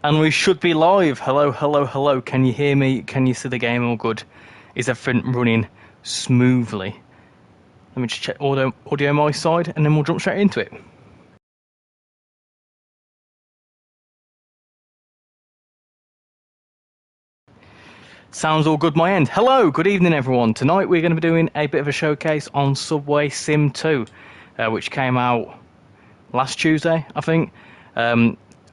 And we should be live. Hello, hello, hello. Can you hear me? Can you see the game all good? Is everything running smoothly? Let me just check audio on my side, and then we'll jump straight into it. Sounds all good my end. Hello, good evening everyone. Tonight we're going to be doing a bit of a showcase on SubwaySim2, which came out last Tuesday, I think.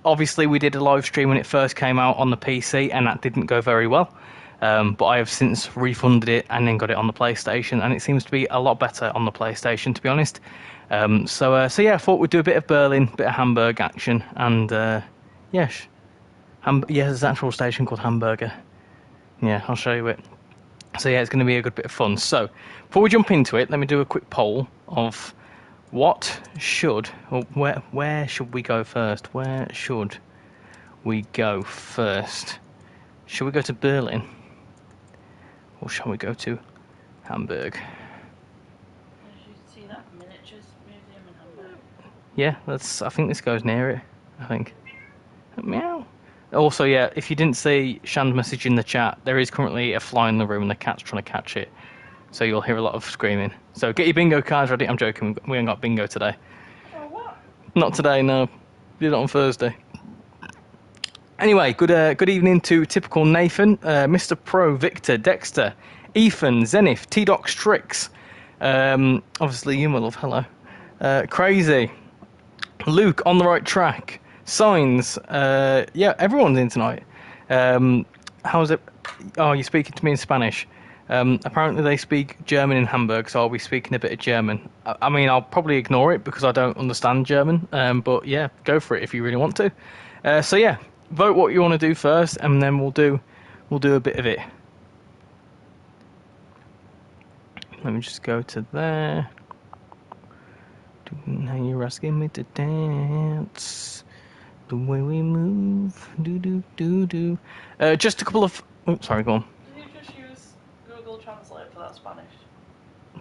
Obviously we did a live stream when it first came out on the PC, and that didn't go very well. But I have since refunded it and then got it on the PlayStation, and it seems to be a lot better on the PlayStation, to be honest. So yeah, I thought we'd do a bit of Berlin, bit of Hamburg action, and yeah, there's an actual station called Hamburger. Yeah, I'll show you it. So yeah, it's going to be a good bit of fun. So before we jump into it, let me do a quick poll of what should, or where should we go first? Where should we go first? Should we go to Berlin? Or shall we go to Hamburg? Did you see that miniatures museum in Hamburg? Yeah, I think this goes near it, I think. Meow. Also, yeah, if you didn't see Shan's message in the chat, there is currently a fly in the room and the cat's trying to catch it. So you'll hear a lot of screaming. So get your bingo cards ready. I'm joking, we ain't got bingo today. Oh, what? Not today, no. Did it on Thursday. Anyway, good evening to Typical Nathan, Mr. Pro, Victor, Dexter, Ethan, Zenith, T-Doc Strix, obviously you, my love, hello. Crazy, Luke, On the Right Track, Signs, yeah, everyone's in tonight. How's it? Oh, you're speaking to me in Spanish. Apparently they speak German in Hamburg, so I'll be speaking a bit of German. I mean, I'll probably ignore it because I don't understand German, but yeah, go for it if you really want to. So yeah, vote what you want to do first, and then we'll do a bit of it. Let me just go to there. Now you're asking me to dance the way we move. Do. Just a couple of. Oh, sorry, go on. Did you just use Google Translate for that Spanish?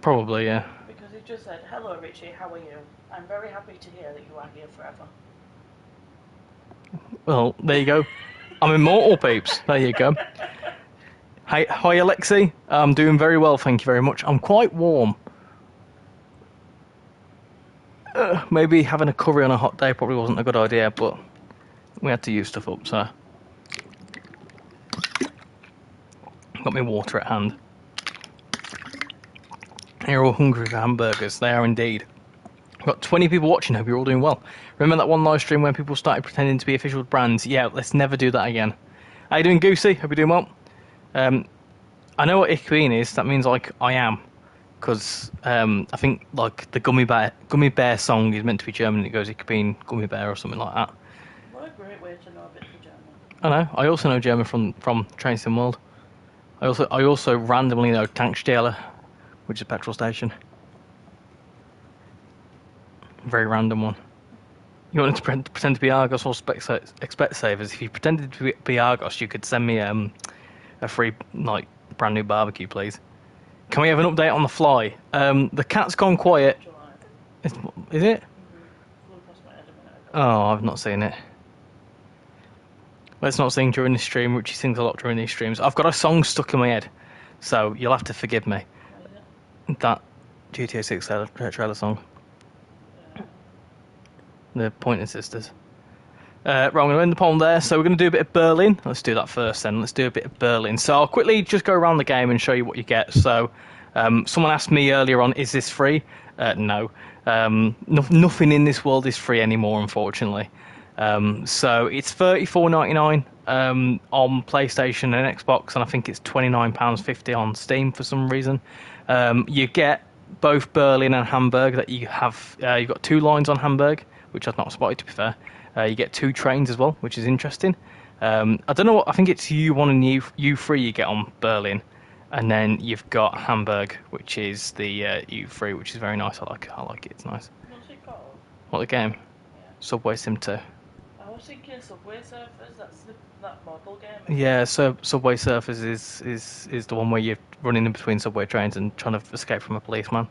Probably, yeah. Because it just said, "Hello, Richie. How are you? I'm very happy to hear that you are here forever." Well, there you go. I'm immortal, peeps. There you go. Hi, Alexi. I'm doing very well, thank you very much. I'm quite warm. Maybe having a curry on a hot day probably wasn't a good idea, but we had to use stuff up, so. Got me water at hand. You're all hungry for hamburgers. They are indeed. Got 20 people watching. Hope you're all doing well. Remember that one live stream when people started pretending to be official brands? Yeah, let's never do that again. How you doing, Goosey? Hope you're doing well. I know what Ich bin is. That means like I am, because I think like the gummy bear song is meant to be German. And it goes Ich bin gummy bear or something like that. What a great way to know a bit of German. I know. I also know German from Train Sim World. I also randomly know Tankstelle, which is a petrol station. Very random one. You wanted to pretend to be Argos or Specsavers. If you pretended to be Argos, you could send me a free like brand new barbecue, please. Can we have an update on the fly? The cat's gone quiet. Is it? Oh, I've not seen it. Let's not sing during this stream. Richie sings a lot during these streams. I've got a song stuck in my head, so you'll have to forgive me. That GTA 6 trailer song. The Pointer Sisters. Right, I'm going to end the poem there. So we're going to do a bit of Berlin. Let's do that first then. Let's do a bit of Berlin. So I'll quickly just go around the game and show you what you get. So someone asked me earlier on, is this free? No. Nothing in this world is free anymore, unfortunately. So it's $34.99 on PlayStation and Xbox, and I think it's £29.50 on Steam for some reason. You get both Berlin and Hamburg. That you have. You've got 2 lines on Hamburg, which I've not spotted, to be fair. You get 2 trains as well, which is interesting. I don't know what. I think it's U1 and U3 you get on Berlin, and then you've got Hamburg, which is the U3, which is very nice. I like it. It's nice. What's it called? What, the game? Yeah. SubwaySim2. I was thinking Subway Surfers. That's that model game. Yeah, so Subway Surfers is the one where you're running in between subway trains and trying to escape from a policeman.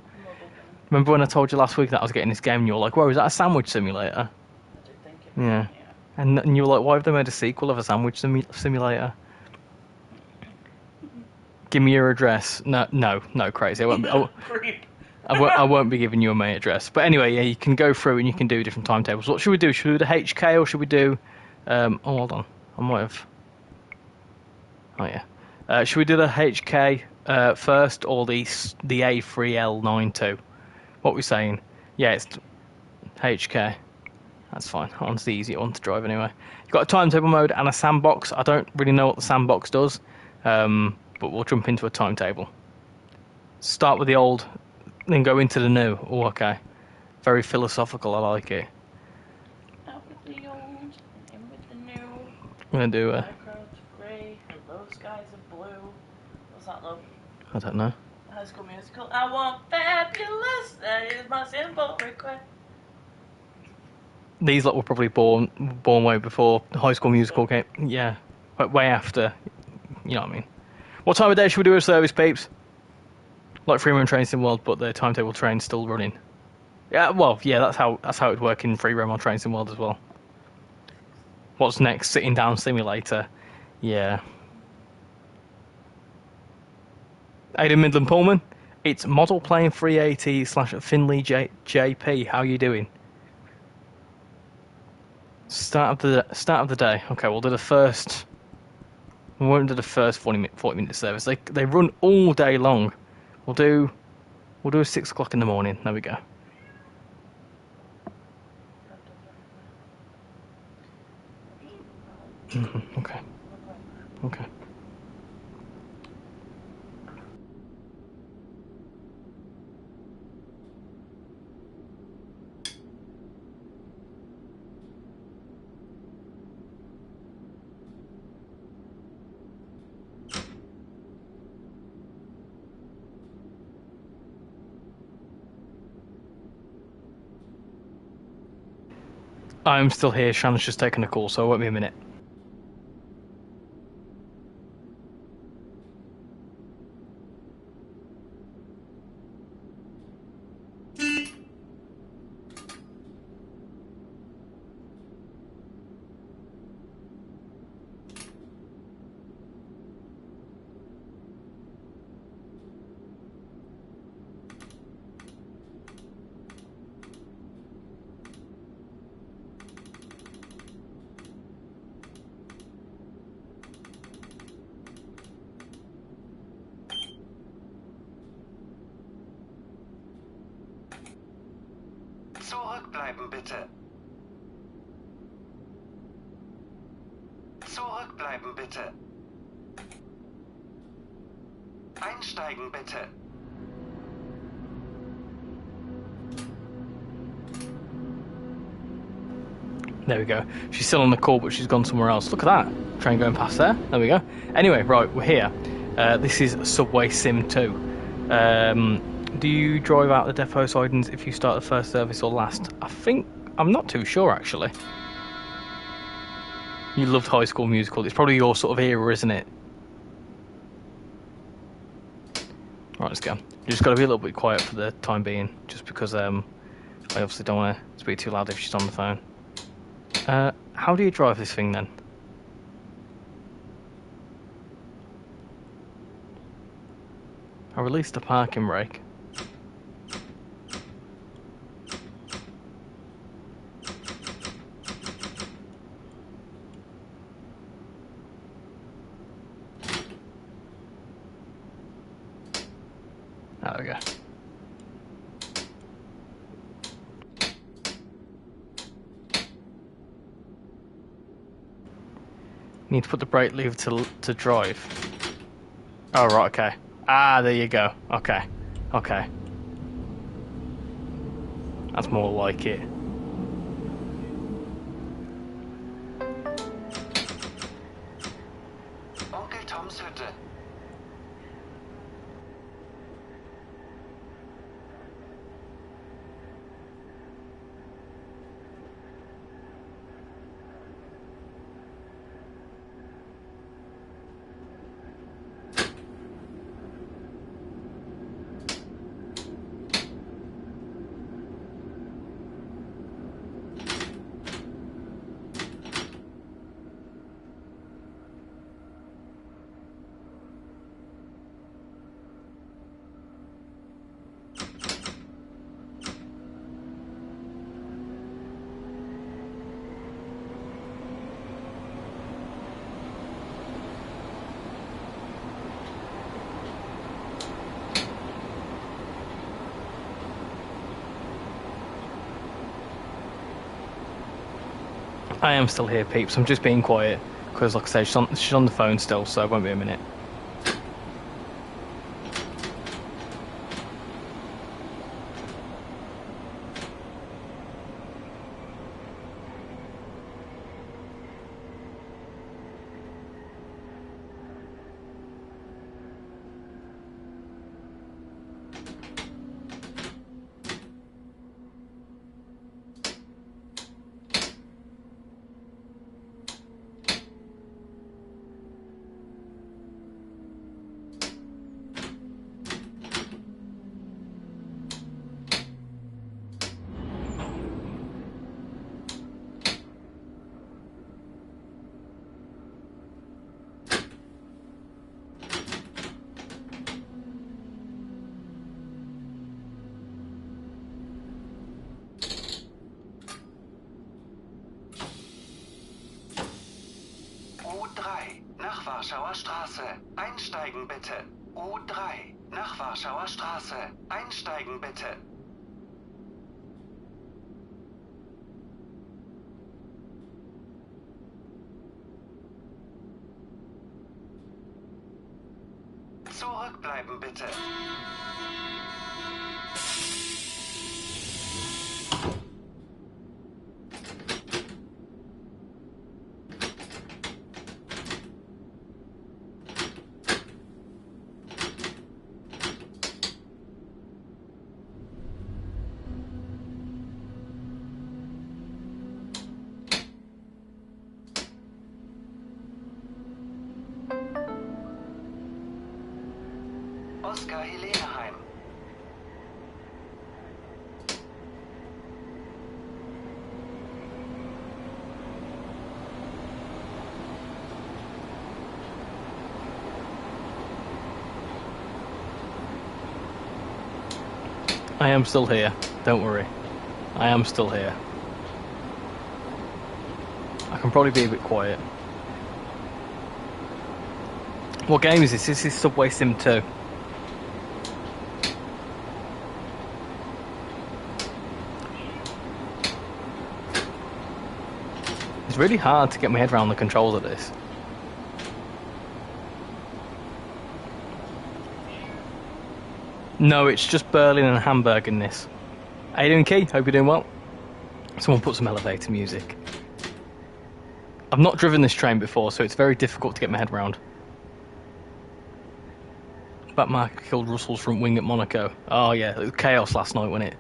Remember when I told you last week that I was getting this game and you were like, whoa, is that a sandwich simulator? I did think it Yeah. And you were like, why have they made a sequel of a sandwich simulator? Give me your address. No, crazy. I won't be, Creep. I won't be giving you my address. But anyway, yeah, you can go through and you can do different timetables. What should we do? Should we do the HK or should we do... oh, hold on. I might have... Oh, yeah. Should we do the HK first or the A3L92? What are we saying? Yeah, it's HK. That's fine. That one's the easier one to drive anyway. You've got a timetable mode and a sandbox. I don't really know what the sandbox does, but we'll jump into a timetable. Start with the old, then go into the new. Oh, okay. Very philosophical. I like it. Out with the old, and in with the new. I'm going to do... Background's grey, and those skies are blue. What's that, love? I don't know. High School Musical. I want fabulous. That is my simple request. These lot were probably born way before High School Musical came. Yeah, way after. You know what I mean. What time of day should we do a service, peeps? Like free run trains in World, but the timetable train's still running. Yeah, well, yeah, that's how it'd work in free roam on Trains in World as well. What's next? Sitting down simulator. Yeah. Aidan Midland Pullman. It's model plane 380/Finley JP. How you doing? Start of the day. Okay, we'll do the first. We won't do the first 40-minute service. They run all day long. We'll do a 6 o'clock in the morning. There we go. Okay. Okay. I'm still here. Shannon's just taking a call, so it won't be a minute. Zurückbleiben bitte. Zurückbleiben bitte. Einsteigen bitte. There we go. She's still on the call, but she's gone somewhere else. Look at that. Train going past there. There we go. Anyway, right, we're here. This is SubwaySim2. Do you drive out the depot sidings if you start the first service or last? I'm not too sure, actually. You loved High School Musical. It's probably your sort of era, isn't it? Right, let's go. You just got to be a little bit quiet for the time being, just because I obviously don't want to speak too loud if she's on the phone. How do you drive this thing then? I released the parking brake. There we go. Need to put the brake lever to drive. Oh, right, okay. Ah, there you go. Okay. Okay. That's more like it. Onkel Toms Hütte. I am still here, peeps. I'm just being quiet because, like I say, she's on the phone still, so it won't be a minute. U3 nach Warschauer Straße. Einsteigen bitte. U3 nach Warschauer Straße. Einsteigen bitte. Zurückbleiben bitte. Oskar Heleneheim. I am still here. Don't worry. I am still here. I can probably be a bit quiet. What game is this? This is SubwaySim2. It's really hard to get my head around the controls of this. No, it's just Berlin and Hamburg in this. How you doing, Key? Hope you're doing well. Someone put some elevator music. I've not driven this train before, so it's very difficult to get my head around. Batmark killed Russell's front wing at Monaco. Oh yeah, it was chaos last night, wasn't it?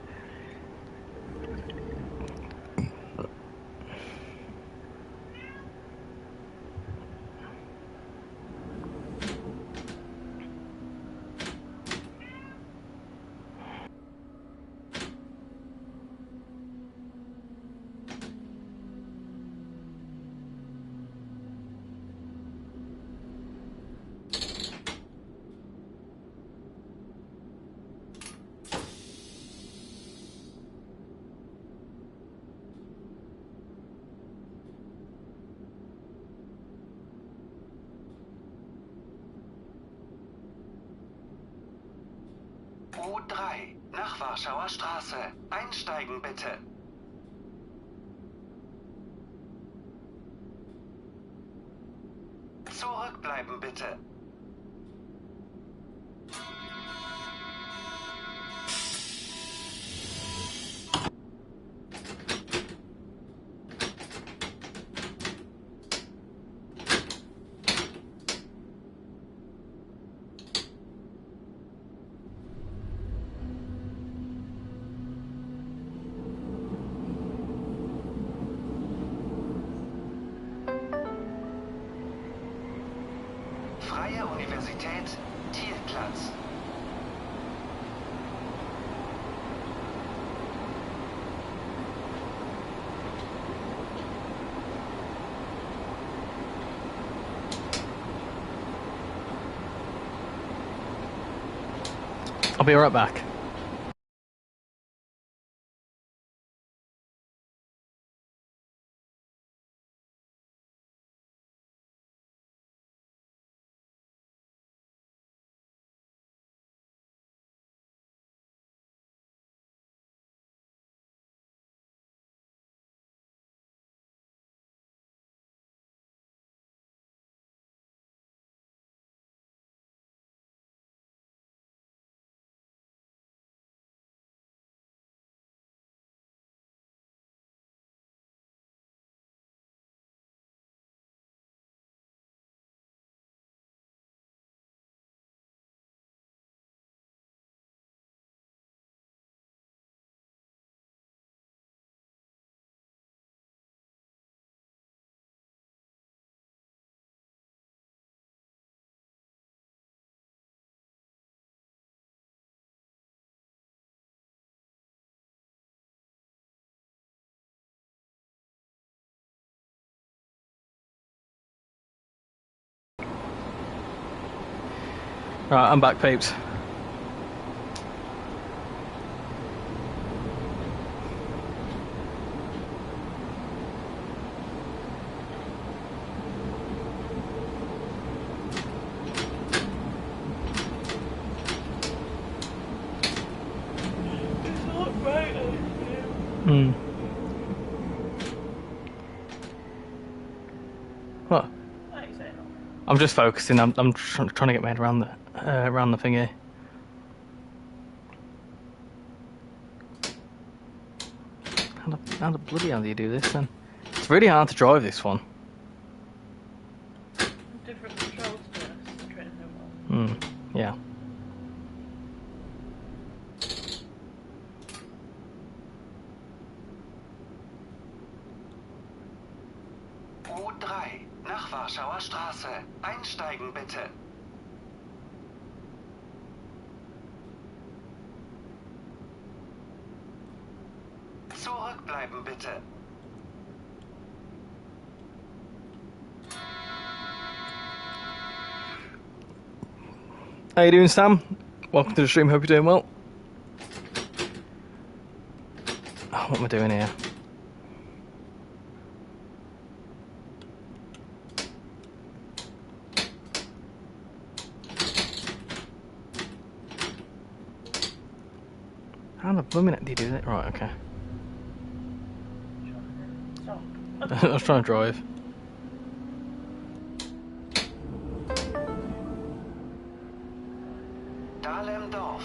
U3 nach Warschauer Straße. Einsteigen bitte. Zurückbleiben bitte. Freie Universität Thielplatz. I'll be right back. Right, I'm back, peeps. It's not right. Hmm. What? What are you saying? I'm just focusing. I'm trying to get my head around the thingy. How the bloody hell do you do this then? It's really hard to drive this one. Different controls to this. Training them well. Yeah. U3 nach Warschauer Straße. Einsteigen bitte. Zurückbleiben bitte. How you doing, Sam? Welcome to the stream. Hope you're doing well. Oh, what am I doing here? How the blooming do you do that? Right, okay. Stop. I was trying to drive. Dahlem-Dorf.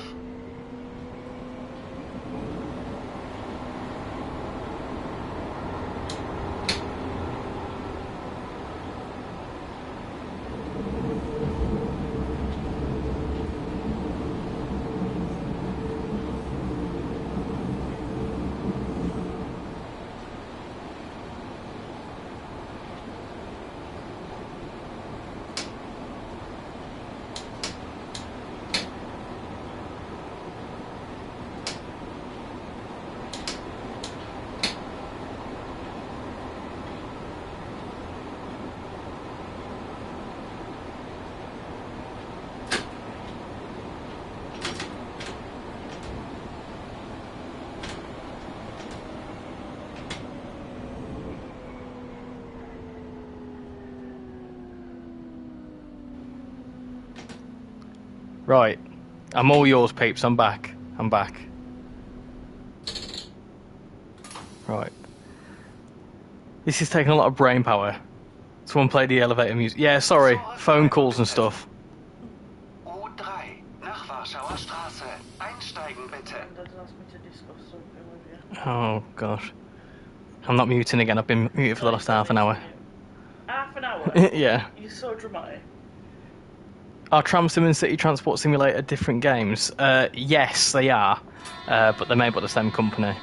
Right. I'm all yours, peeps. I'm back. I'm back. Right. This is taking a lot of brain power. Someone played the elevator music. Yeah, sorry. Phone calls and stuff. U3 nach Warschauer Straße. Einsteigen bitte. And Dad asked me to discuss something with you. Oh, gosh. I'm not muting again. I've been muted for the last half an hour. Half an hour? Yeah. You're so dramatic. Are Tram Sim and City Transport Simulator different games? Yes, they are. But they're made by the same company.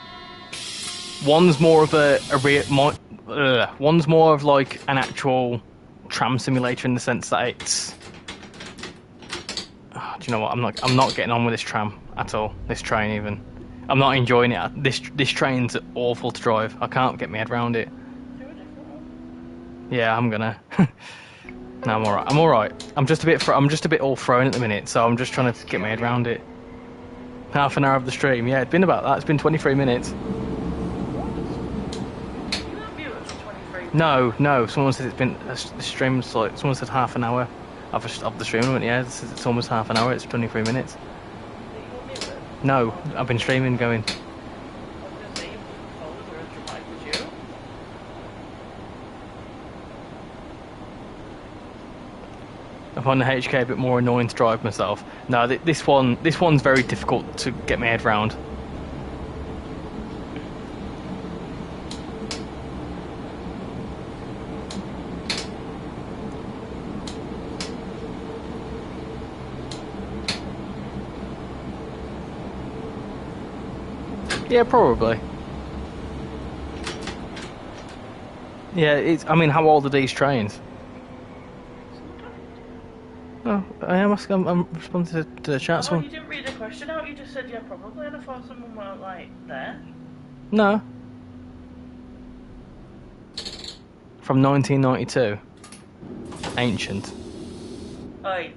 One's more of one's more of like an actual tram simulator in the sense that it's. Oh, do you know what? I'm not getting on with this tram at all. This train even. I'm not enjoying it. This train's awful to drive. I can't get my head around it. Do a different one. Yeah, I'm gonna. No, I'm alright. I'm alright. I'm just a bit all thrown at the minute, so I'm just trying to get my head around it. Half an hour of the stream. Yeah, it's been about that. It's been 23 minutes. You have viewers for 23. No. Someone said it's been the stream's like someone said half an hour of the stream. I went, yeah, it's almost half an hour. It's 23 minutes. That you got viewers? No, I've been streaming going. I was going to say, your followers are as dramatic as you. I find the HK a bit more annoying to drive myself. No, this one's very difficult to get my head round. Yeah, probably. Yeah, I mean, how old are these trains? Oh, I am asking. I'm responding to the chat. Oh, Someone. you didn't read the question out, you just said yeah, probably, and I thought someone weren't like there. No. From 1992. Ancient. Oi.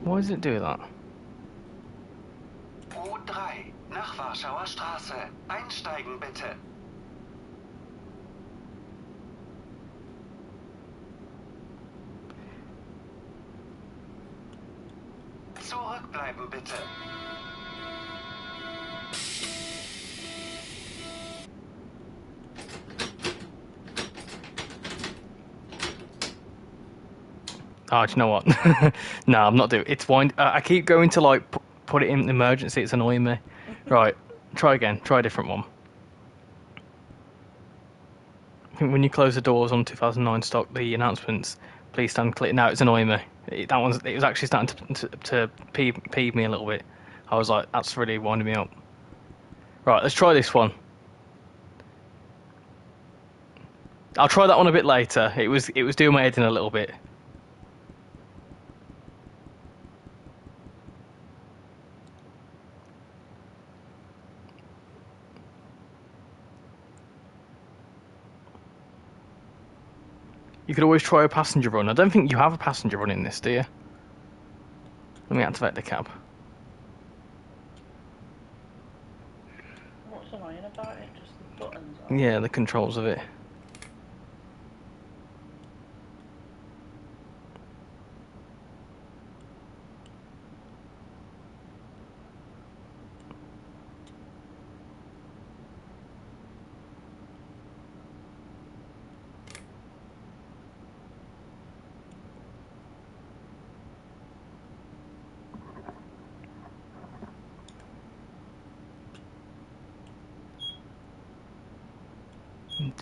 Why does it do that? U3 nach Warschauer Straße. Einsteigen bitte. Zurückbleiben bitte. Oh, do you know what? No, I'm not doing it. It's wind. I keep going to like put it in emergency. It's annoying me. Right, try again. Try a different one. I think when you close the doors on 2009 stock, the announcements, please stand clear. Now it's annoying me. It was actually starting to peeve me a little bit. I was like, that's really winding me up. Right, let's try this one. I'll try that one a bit later. It was doing my head in a little bit. You could always try a passenger run. I don't think you have a passenger run in this, do you? Let me activate the cab. What's annoying about it? Just the buttons. Are Yeah, the controls of it.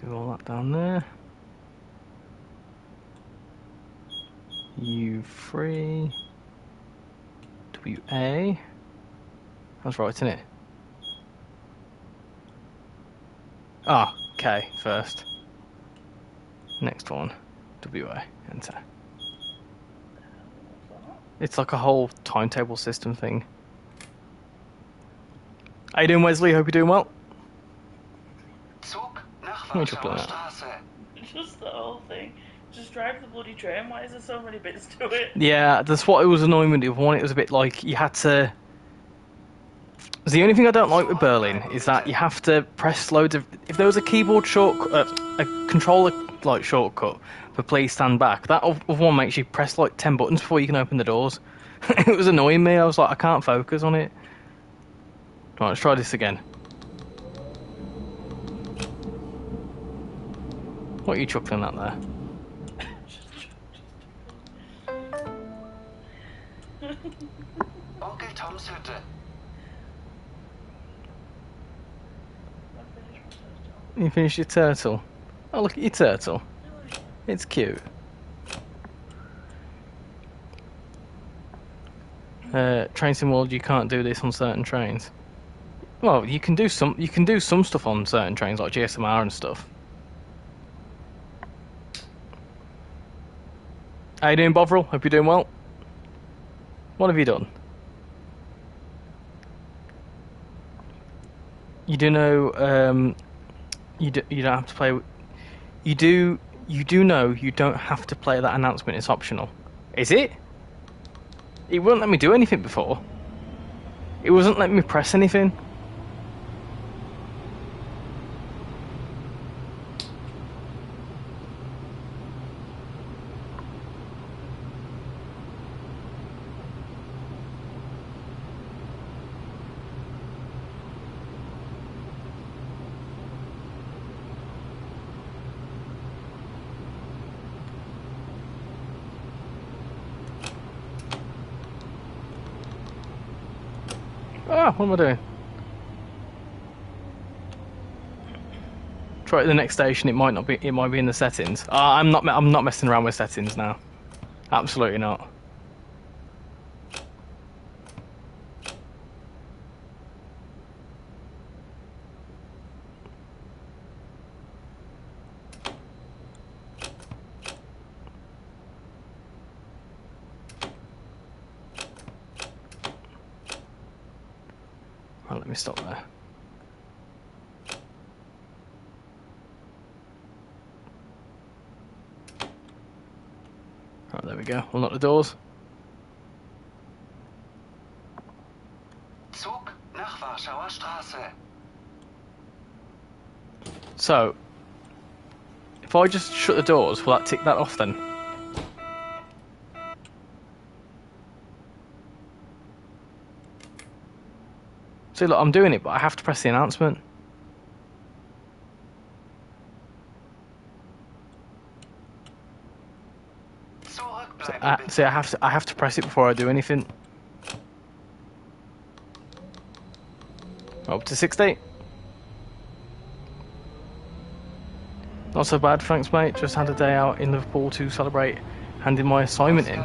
Do all that down there. U3. WA. That's right, isn't it? Ah, K first. Next one. WA. Enter. what's that? It's like a whole timetable system thing. How you doing, Wesley? Hope you're doing well. Zug nach Let me chuckle Warschauer that. Straße. Just the whole thing. Just drive the bloody train. Why is there so many bits to it? Yeah, that's what it was annoying with the other one. It was a bit like you had to. The only thing I don't like with Berlin is that you have to press loads of. If there was a keyboard shortcut, a controller like shortcut for please stand back, that other one makes you press like 10 buttons before you can open the doors. It was annoying me. I was like, I can't focus on it. Right, let's try this again. What are you chuckling at there? Onkel Toms Hütte. You finished your turtle. Oh, look at your turtle. It's cute. Train Sim World, you can't do this on certain trains. Well, you can do some. You can do some stuff on certain trains, like GSMR and stuff. How you doing, Bovril? Hope you're doing well. What have you done? You do know. You don't have to play. You do know you don't have to play that announcement. It's optional. Is it? It wouldn't let me do anything before. It wasn't letting me press anything. Ah, what am I doing? Try it at the next station. It might not be. It might be in the settings. I'm not messing around with settings now. Absolutely not. Right, let me stop there. Right, there we go. We'll lock the doors. So, if I just shut the doors, will that tick that off then? See, look, I'm doing it, but I have to press the announcement. See, I have to press it before I do anything. Up to 60. Not so bad, thanks, mate. Just had a day out in Liverpool to celebrate handing my assignment in.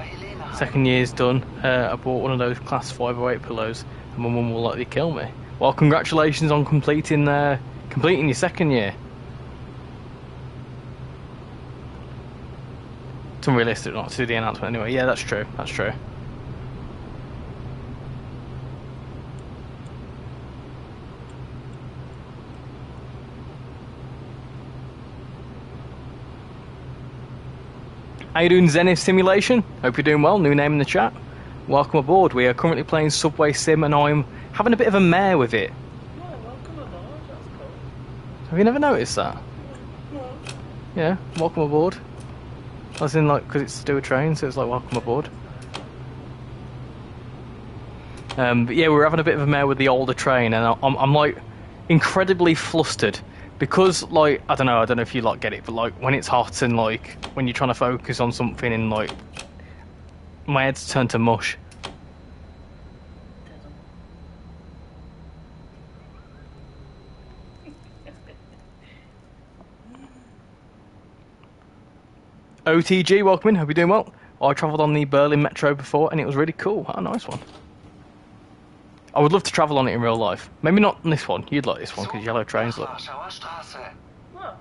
Second year's done. I bought one of those class 508 pillows, and my mum will likely kill me. Well, congratulations on completing your second year. It's unrealistic not to do the announcement anyway. Yeah, that's true. That's true. How you doing, Zenith Simulation? Hope you're doing well. New name in the chat. Welcome aboard. We are currently playing Subway Sim, and I'm having a bit of a mare with it. Yeah, welcome aboard. That's cool. Have you never noticed that? No. Yeah, welcome aboard. As in, like, because it's to do with trains, so it's like, welcome aboard. But yeah, we're having a bit of a mare with the older train, and I'm like, incredibly flustered. Because, like, I don't know if you, like, get it, but, like, when it's hot and, like, when you're trying to focus on something and, like, my head's turned to mush. OTG, welcome in, hope you're doing well. I travelled on the Berlin Metro before and it was really cool. Oh, nice one. I would love to travel on it in real life. Maybe not on this one. You'd like this one because yellow trains look. What?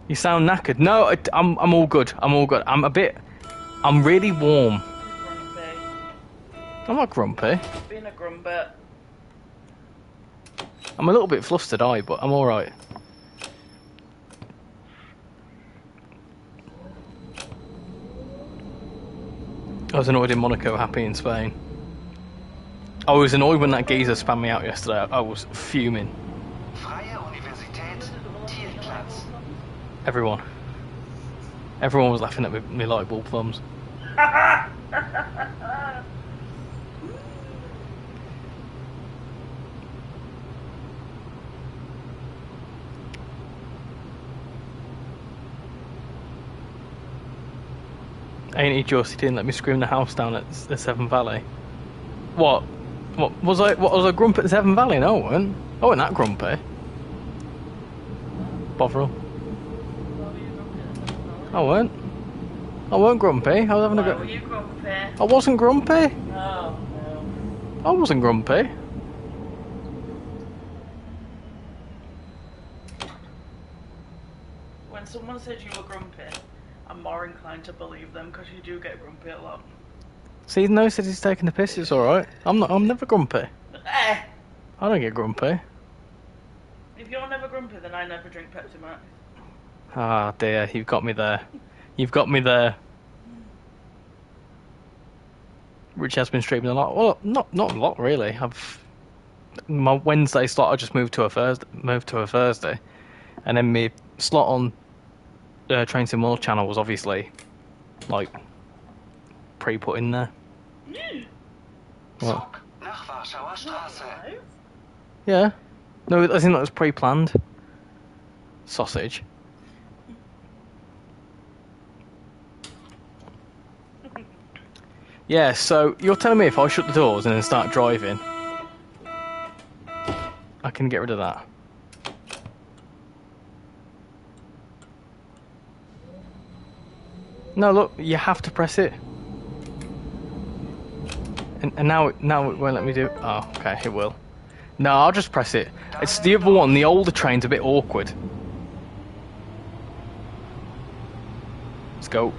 You sound knackered. No, I'm all good. I'm all good. I'm really warm. Grumpy. I'm not grumpy. Being a grumpet. I'm a little bit flustered, but I'm alright. I was annoyed in Monaco, happy in Spain. I was annoyed when that geezer spammed me out yesterday. I was fuming. Everyone was laughing at me light bulb thumbs. Ain't he just? He didn't let me scream the house down at the Severn Valley. What was I grumpy at the Severn Valley? No, I wasn't. I wasn't that grumpy. Bovril. I weren't grumpy. I was having a Were you grumpy? I wasn't grumpy. No. I wasn't grumpy. When someone said you were grumpy, I'm more inclined to believe them because you do get grumpy a lot. See, no, said he's taking the piss. It's all right. I'm never grumpy. Eh. I don't get grumpy. If you're never grumpy, then I never drink Pepsi Max. Ah, dear, you've got me there. You've got me there. Rich has been streaming a lot. Well, not a lot really. My Wednesday slot I just moved to a Thursday, and then my slot on Train Sim World channel was obviously like pre-put in there. What? Yeah. No, I think that was pre-planned. Sausage. Yeah, so you're telling me if I shut the doors and then start driving, I can get rid of that. No, look, you have to press it. And now it won't let me do. Oh, okay, it will. No, I'll just press it. It's the other one. The older train's a bit awkward. Let's go.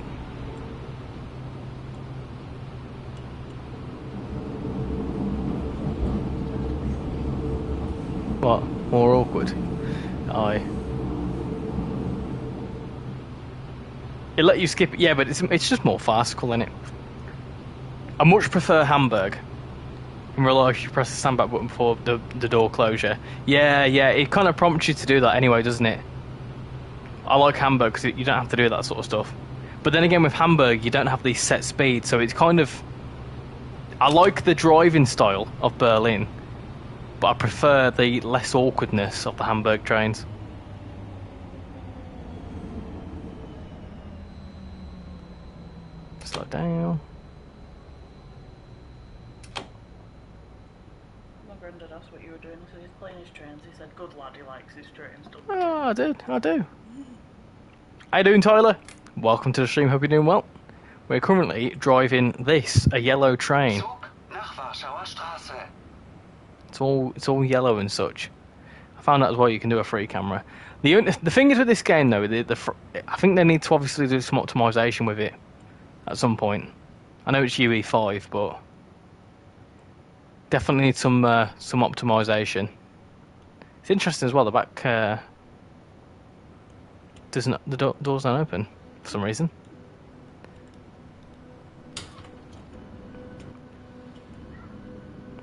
What? More awkward? Aye. It let you skip it, yeah, but it's just more farcical, isn't it? I much prefer Hamburg. In real life, you press the stand back button before the door closure. Yeah, it kind of prompts you to do that anyway, doesn't it? I like Hamburg because you don't have to do that sort of stuff. But then again, with Hamburg, you don't have these set speeds, so it's kind of... I like the driving style of Berlin, but I prefer the less awkwardness of the Hamburg trains. Slow down. My granddad asked what you were doing. He said he's playing his trains. He said, good lad, he likes his trains. Oh, I do. How you doing, Tyler? Welcome to the stream, hope you're doing well. We're currently driving this, a yellow train. Zug nach Warschauer Straße. It's all yellow and such. I found out as well you can do a free camera. The thing is with this game though, I think they need to obviously do some optimization with it at some point. I know it's UE5, but definitely need some optimization. It's interesting as well. The back doors don't open for some reason.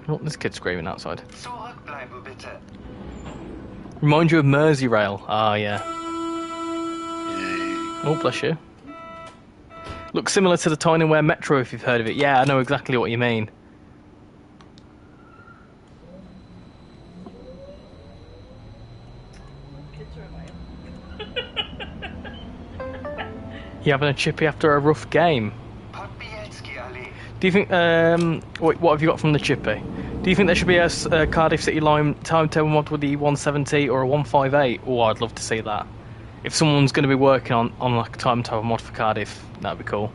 Oh, this kid's screaming outside. Zurückbleiben bitte. Remind you of RichyRail. Ah, yeah. Oh, bless you. Looks similar to the Tyneware Metro if you've heard of it. Yeah, I know exactly what you mean. Kids are annoying. You having a chippy after a rough game? Podbielski Allee. Do you think, what have you got from the chippy? Do you think there should be a Cardiff City Line timetable mod with the 170 or a 158? Oh, I'd love to see that. If someone's going to be working on like a timetable mod for Cardiff, that'd be cool.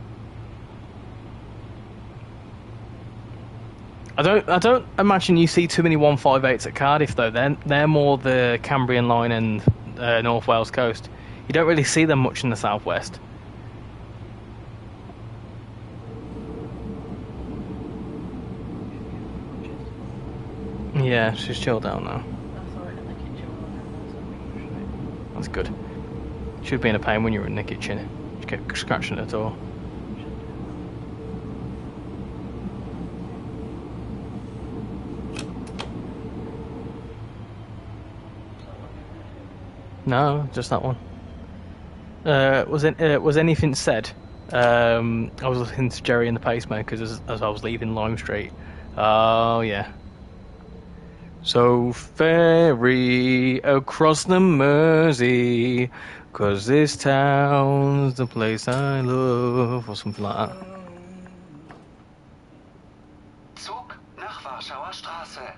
I don't imagine you see too many 158s at Cardiff though. They're more the Cambrian line and North Wales coast. You don't really see them much in the southwest. Yeah, she's chilled out now. I saw it in the kitchen when I That's good. Should be in a pain when you were in the kitchen. You kept scratching at the door. No, just that one. Was anything said? I was listening to Jerry and the Pacemakers as I was leaving Lime Street. Oh yeah. So ferry across the Mersey, 'cause this town's the place I love, or something like that. Zug nach Warschauer Straße.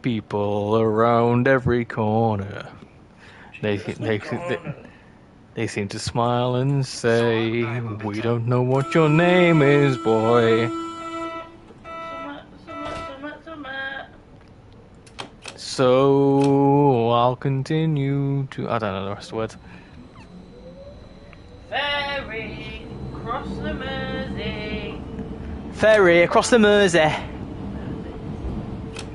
People around every corner. They seem to smile and say, "We don't know what your name is, boy." So I'll continue to... I don't know the rest of the words. Ferry across the Mersey. Ferry across the Mersey.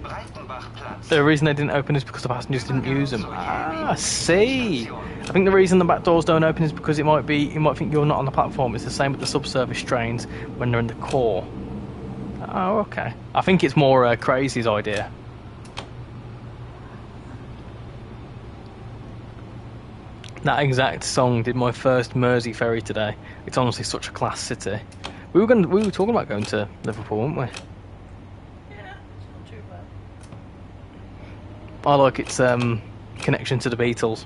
Breitenbachplatz. The reason they didn't open is because the passengers didn't use them. Ah, I see. I think the reason the back doors don't open is because you might think you're not on the platform. It's the same with the subsurface trains when they're in the core. Oh, okay. I think it's more Crazy's idea. That exact song did my first Mersey ferry today. It's honestly such a class city. We were talking about going to Liverpool, weren't we? Yeah, it's not too bad. I like its connection to the Beatles.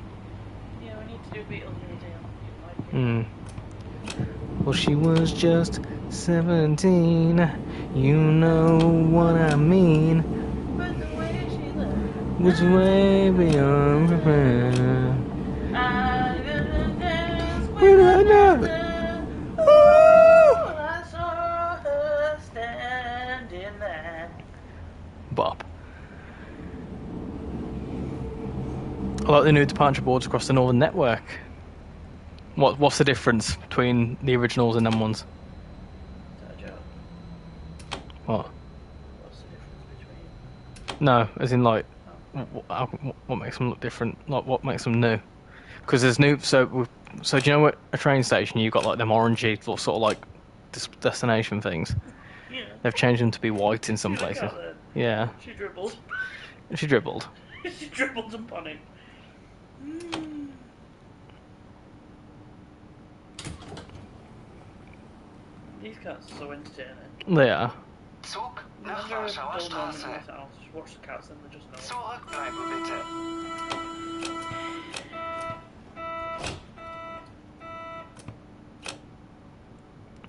Yeah, we need to do Beatles Museum. Well, she was just 17. You know what I mean. But the way she looked Was way beyond repair. I'm gonna dance When with I know another. it. Oh, I saw her standing there. Bop. I like the new departure boards across the Northern Network. What's the difference between the originals and them ones? Is that a joke? What? What's the difference between? No, as in like, what makes them look different? Like what makes them new? Because there's new. So do you know what a train station? You've got like them orangey sort of like destination things. Yeah. They've changed them to be white in some places. Got Yeah. She dribbled. She dribbled. She dribbled upon him. These cats are so entertaining. They are. Zug Never nach a Warschauer dull moment in Straße. this house. Just watch the cats and they just know. Zurückbleiben bitte.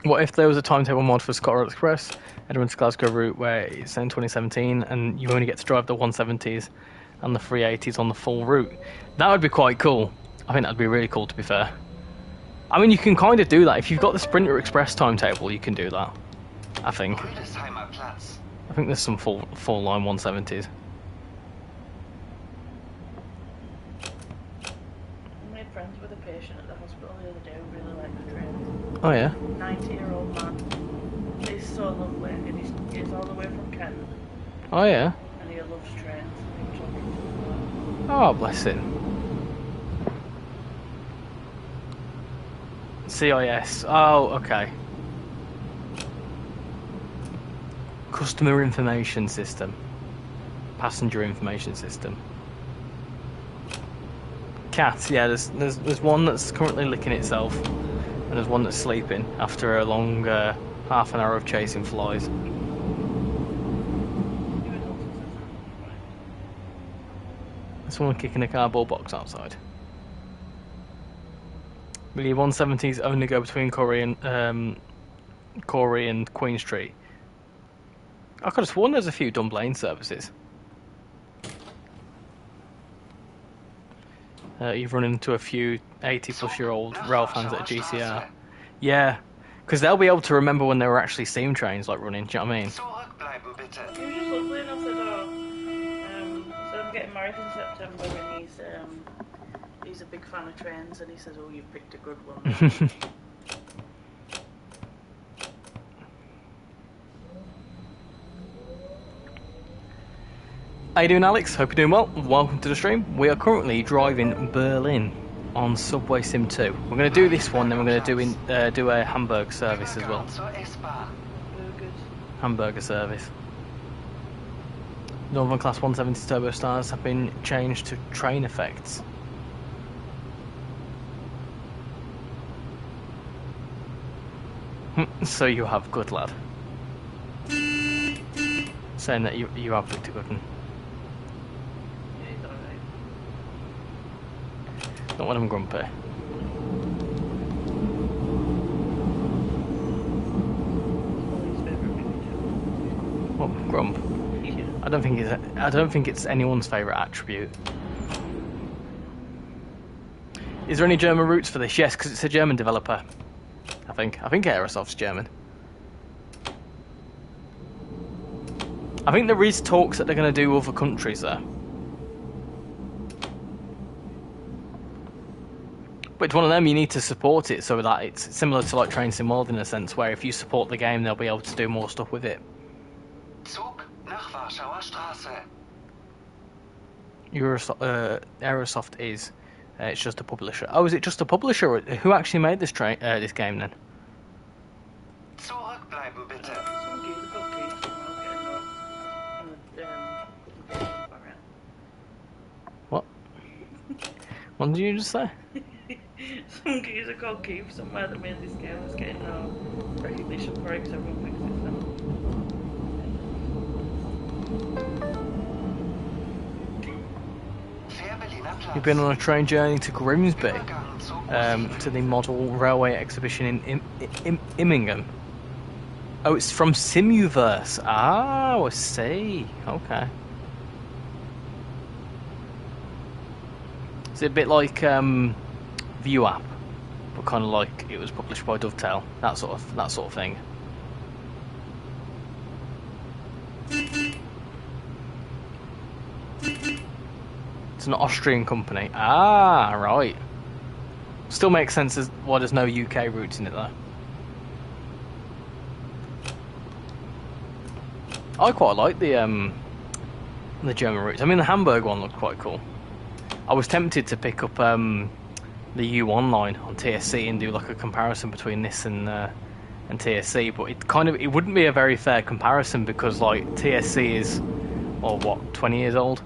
What if there was a timetable mod for Scotland Express, Edinburgh to Glasgow route, where it's in 2017 and you only get to drive the 170s and the 380s on the full route? That would be quite cool. I think that'd be really cool, to be fair. I mean, you can kind of do that. If you've got the Sprinter Express timetable, you can do that. I think. Rüdesheimer Platz. I think there's some full line 170s. I made friends with a patient at the hospital the other day who really liked the trains. Oh yeah. 90-year-old man. He's so lovely and he's all the way from Kent Oh yeah. and he loves trains. He was talking to me. Oh, bless him. CIS. Oh, okay. Customer Information System. Passenger Information System. Cat. Yeah, there's one that's currently licking itself, and there's one that's sleeping after a long half an hour of chasing flies. There's someone kicking a cardboard box outside. The 170s only go between Corey and Queen Street. I could have sworn there's a few Dunblane services. You've run into a few 80-plus-year-old rail fans at a GCR. Yeah, because they'll be able to remember when they were actually steam trains like running. Do you know what I mean? Zurückbleiben bitte. He was just lovely and I said, so I'm getting married in September and he's a big fan of trains and he says, oh, you've picked a good one. How you doing, Alex? Hope you're doing well. Welcome to the stream. We are currently driving Berlin on SubwaySim2. We're going to do this one, then we're going to do a Hamburg service as well. Zur S-Bahn. Burgers. Hamburger service. Northern Class 170 Turbo Stars have been changed to train effects. So you have, good lad. Saying that you have picked a good one. Yeah, he's alright. Not when I'm grumpy. His favourite movie too. What, grump? Yeah. I don't think it's anyone's favourite attribute. Is there any German roots for this? Yes, because it's a German developer. I think Aerosoft's German. I think there is talks that they're going to do other countries there. But it's one of them, you need to support it so that it's similar to like Train Sim World in a sense, where if you support the game, they'll be able to do more stuff with it. Zug nach Warschauer Straße. Aerosoft is. It's just a publisher. Oh, is it just a publisher? Who actually made this game then? Zurückbleiben bitte. Some geezer got keys somehow getting What? What did you just say? Some geezer called Keith somewhere that made this game was getting no recognition for it because everyone thinks it's You've been on a train journey to Grimsby, to the model railway exhibition in Immingham. Oh, it's from Simuverse. Ah, I see. Okay. Is it a bit like View App, but kind of like it was published by Dovetail, that sort of thing? It's an Austrian company. Ah, right. Still makes sense as why there's no UK roots in it though. I quite like the German roots. I mean, the Hamburg one looked quite cool. I was tempted to pick up the U1 line on TSC and do like a comparison between this and and TSC, but it wouldn't be a very fair comparison because like TSC is, or what, 20 years old.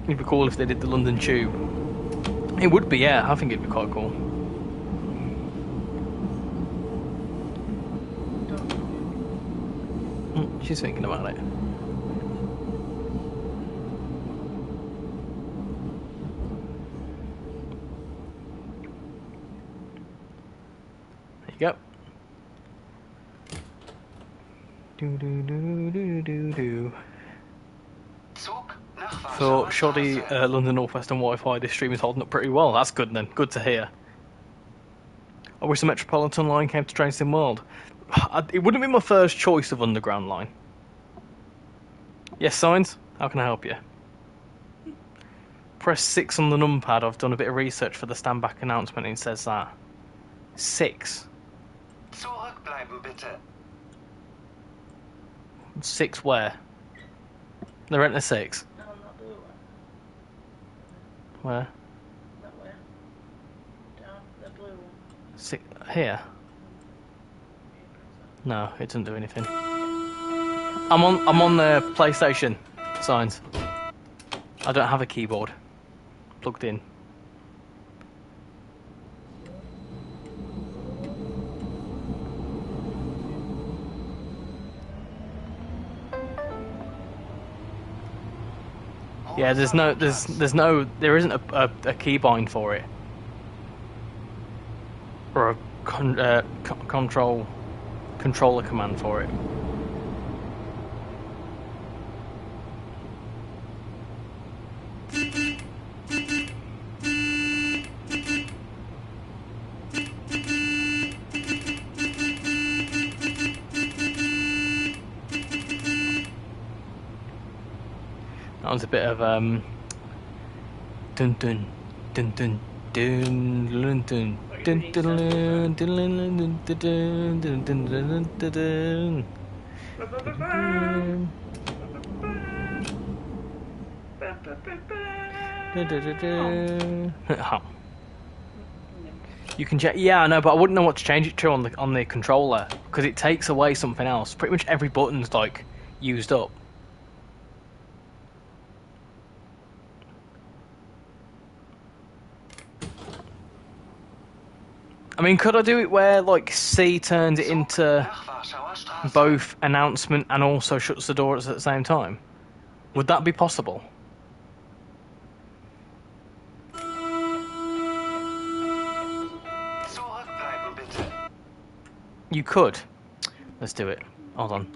It'd be cool if they did the London Tube. It would be, yeah. I think it'd be quite cool. She's thinking about it. There you go. Do. For shoddy London North Western Wi-Fi, this stream is holding up pretty well. That's good then. Good to hear. I wish the Metropolitan line came to Trainsim World. It wouldn't be my first choice of Underground line. Yes, Signs? How can I help you? Press 6 on the numpad. I've done a bit of research for the stand-back announcement and it says that. 6. Zurückbleiben bitte. 6 where? They're renting a 6. No, not the one. Where? That way. Down, the blue one. 6 here? No, it doesn't do anything. I'm on the PlayStation. Signs. I don't have a keyboard plugged in. Yeah, there isn't a keybind for it, or a controller command for it. That was a bit of dun dun dun dun dun dun dun dun dun dun dun dun. You can check. Yeah, I know, but I wouldn't know what to change it to on the controller because it takes away something else. Pretty much every button's like used up. I mean, could I do it where, like, C turns it into both announcement and also shuts the doors at the same time? Would that be possible? You could. Let's do it. Hold on.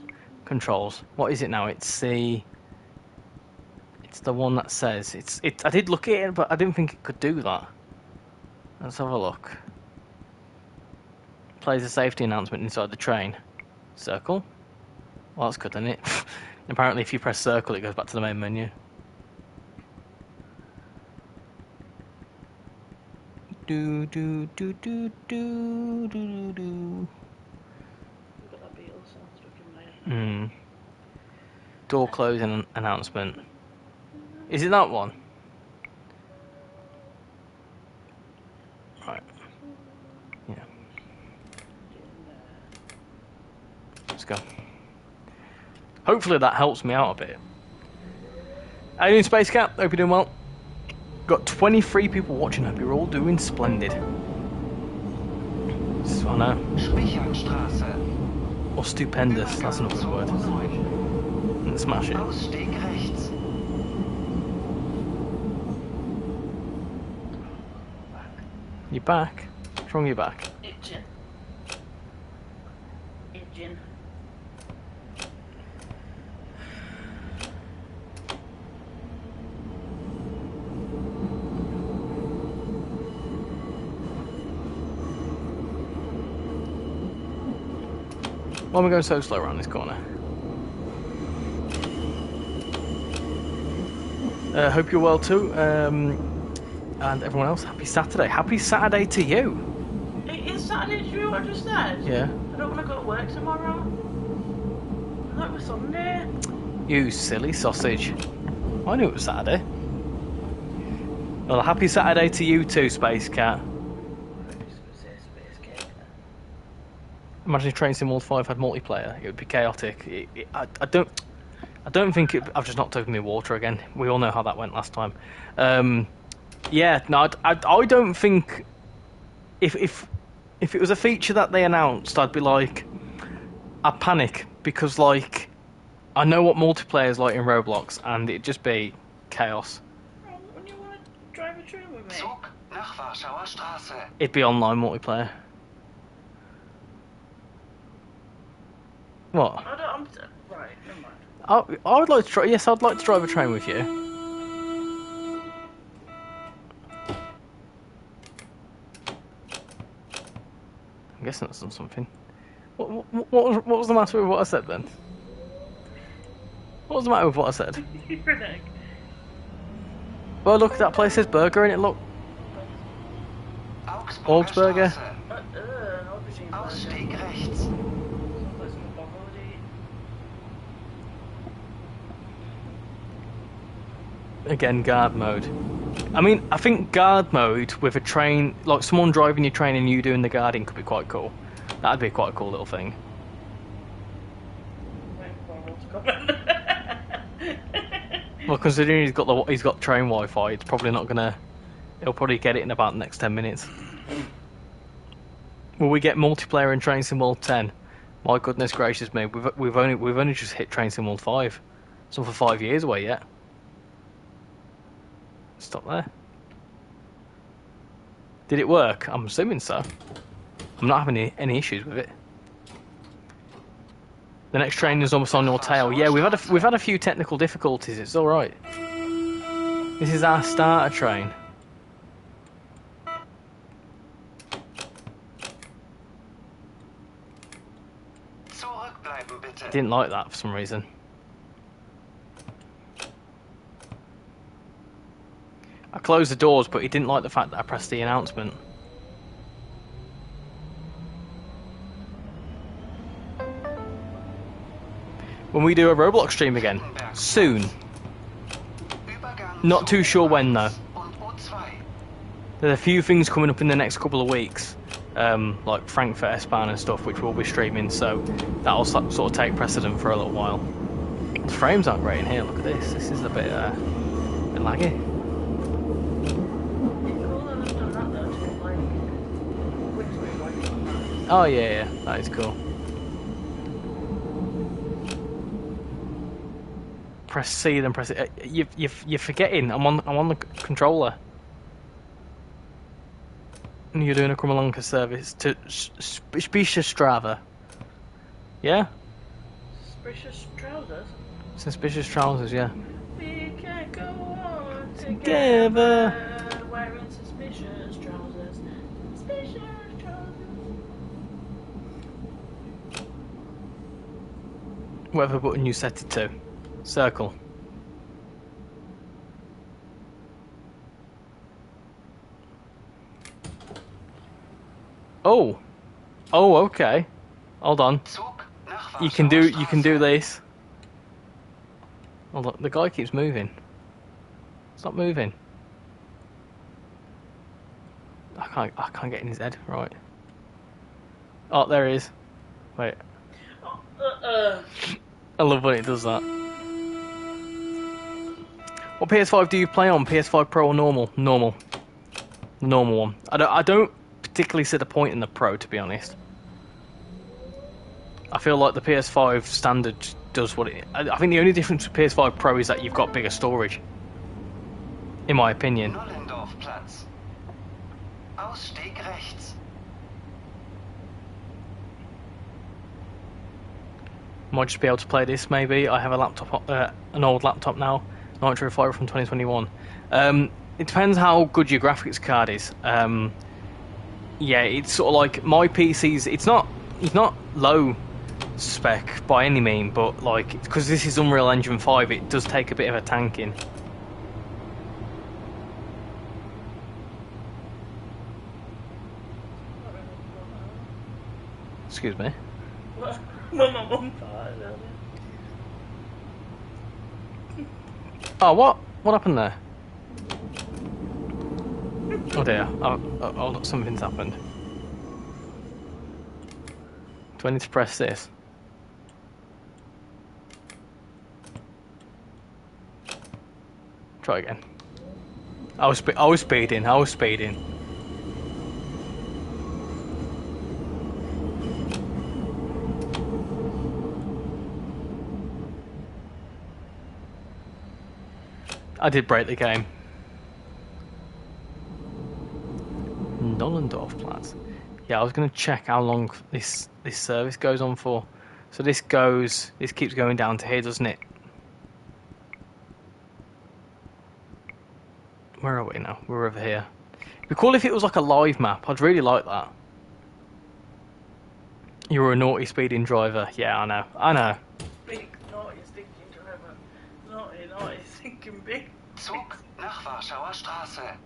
Controls. What is it now? It's C. It's the one that says... I did look at it, but I didn't think it could do that. Let's have a look. Plays a safety announcement inside the train. Circle. Well, that's good, isn't it? Apparently, if you press circle, it goes back to the main menu. Do do do do do do do. Got that Beatles song stuck in my head. Door closing announcement. Is it that one? Right. Yeah. Let's go. Hopefully that helps me out a bit. How you doing, Space Cat? Hope you're doing well. Got 23 people watching. Hope you're all doing splendid. I know. Or stupendous. That's another good word. And smash it. You back? What's wrong with your back? Itching. Why am I going so slow around this corner? Hope you're well too. And everyone else, happy Saturday. Happy Saturday to you. It is Saturday, do you know what I just said? Yeah. I don't want to go to work tomorrow. I thought it was Sunday. You silly sausage. I knew it was Saturday. Well, a happy Saturday to you too, Space Cat. Imagine if Train Sim World 5 had multiplayer. It would be chaotic. I don't think it... I've just knocked over my water again. We all know how that went last time. Yeah, no, I don't think... If it was a feature that they announced, I'd be like... I'd panic, because, like... I know what multiplayer is like in Roblox, and it'd just be chaos. When you want to drive a train with me? Zug nach Warschauer Straße. It'd be online multiplayer. What? Right, never mind. I would like to try. Yes, I'd like to drive a train with you. I'm guessing that's done something. What was the matter with what I said then? What was the matter with what I said? You're an egg. Well, look, that place says burger in it. Look, Augsburger. An aubergine burger. Ausstieg rechts. Someplace with bobody. Again, guard mode. I mean, I think guard mode with a train, like someone driving your train and you doing the guarding, could be quite cool. That'd be quite a cool little thing. Waiting for Paul to comment. Well, considering he's got train Wi-Fi, it's probably not gonna. He'll probably get it in about the next 10 minutes. Will we get multiplayer in Train Sim World 10? My goodness gracious me, we've only just hit Train Sim World 5. It's not for 5 years away yet. Stop there. Did it work? I'm assuming so. I'm not having any issues with it. The next train is almost on your tail. Yeah, we've had a few technical difficulties. It's all right. This is our starter train. Zurückbleiben bitte. Didn't like that for some reason. I closed the doors, but he didn't like the fact that I pressed the announcement. When we do a Roblox stream again, soon. Not too sure when though. There's a few things coming up in the next couple of weeks, like Frankfurt S-Bahn and stuff, which we'll be streaming, so that'll sort of take precedent for a little while. The frames aren't great in here, look at this. This is a bit laggy. Oh yeah, that is cool. Press C, then press it. You're forgetting. I'm on the controller. And you're doing a Krummelanka service to Suspicious. Yeah. Suspicious trousers. Suspicious trousers. Yeah. We can't go on Together. wearing suspicious trousers. Suspicious trousers. Whatever button you set it to. Circle. Oh. Oh, okay. Hold on. You can do this. Hold on. The guy keeps moving. Stop moving. I can't get in his head. Right. Oh, there he is. Wait. I love when it does that. What PS5 do you play on? PS5 Pro or normal? Normal. The normal one. I don't particularly see the point in the Pro, to be honest. I feel like the PS5 standard does what it... I think the only difference with PS5 Pro is that you've got bigger storage. In my opinion. Nollendorfplatz. Ausstieg rechts. Might just be able to play this, maybe. I have a laptop, an old laptop now. Nitro Fire from 2021. It depends how good your graphics card is. Yeah, it's sort of like my PC's. It's not low spec by any mean, but like because this is Unreal Engine 5, it does take a bit of a tanking. Excuse me. Oh, what happened there? Oh dear, oh, something's happened. Do I need to press this? Try again. I was speeding. I did break the game. Nollendorfplatz. Yeah, I was going to check how long this service goes on for. So this keeps going down to here, doesn't it? Where are we now? We're over here. It'd be cool if it was like a live map. I'd really like that. You were a naughty speeding driver. Yeah, I know. Big, naughty, stinking driver. Naughty, stinking big. Zug nach Warschauer Straße.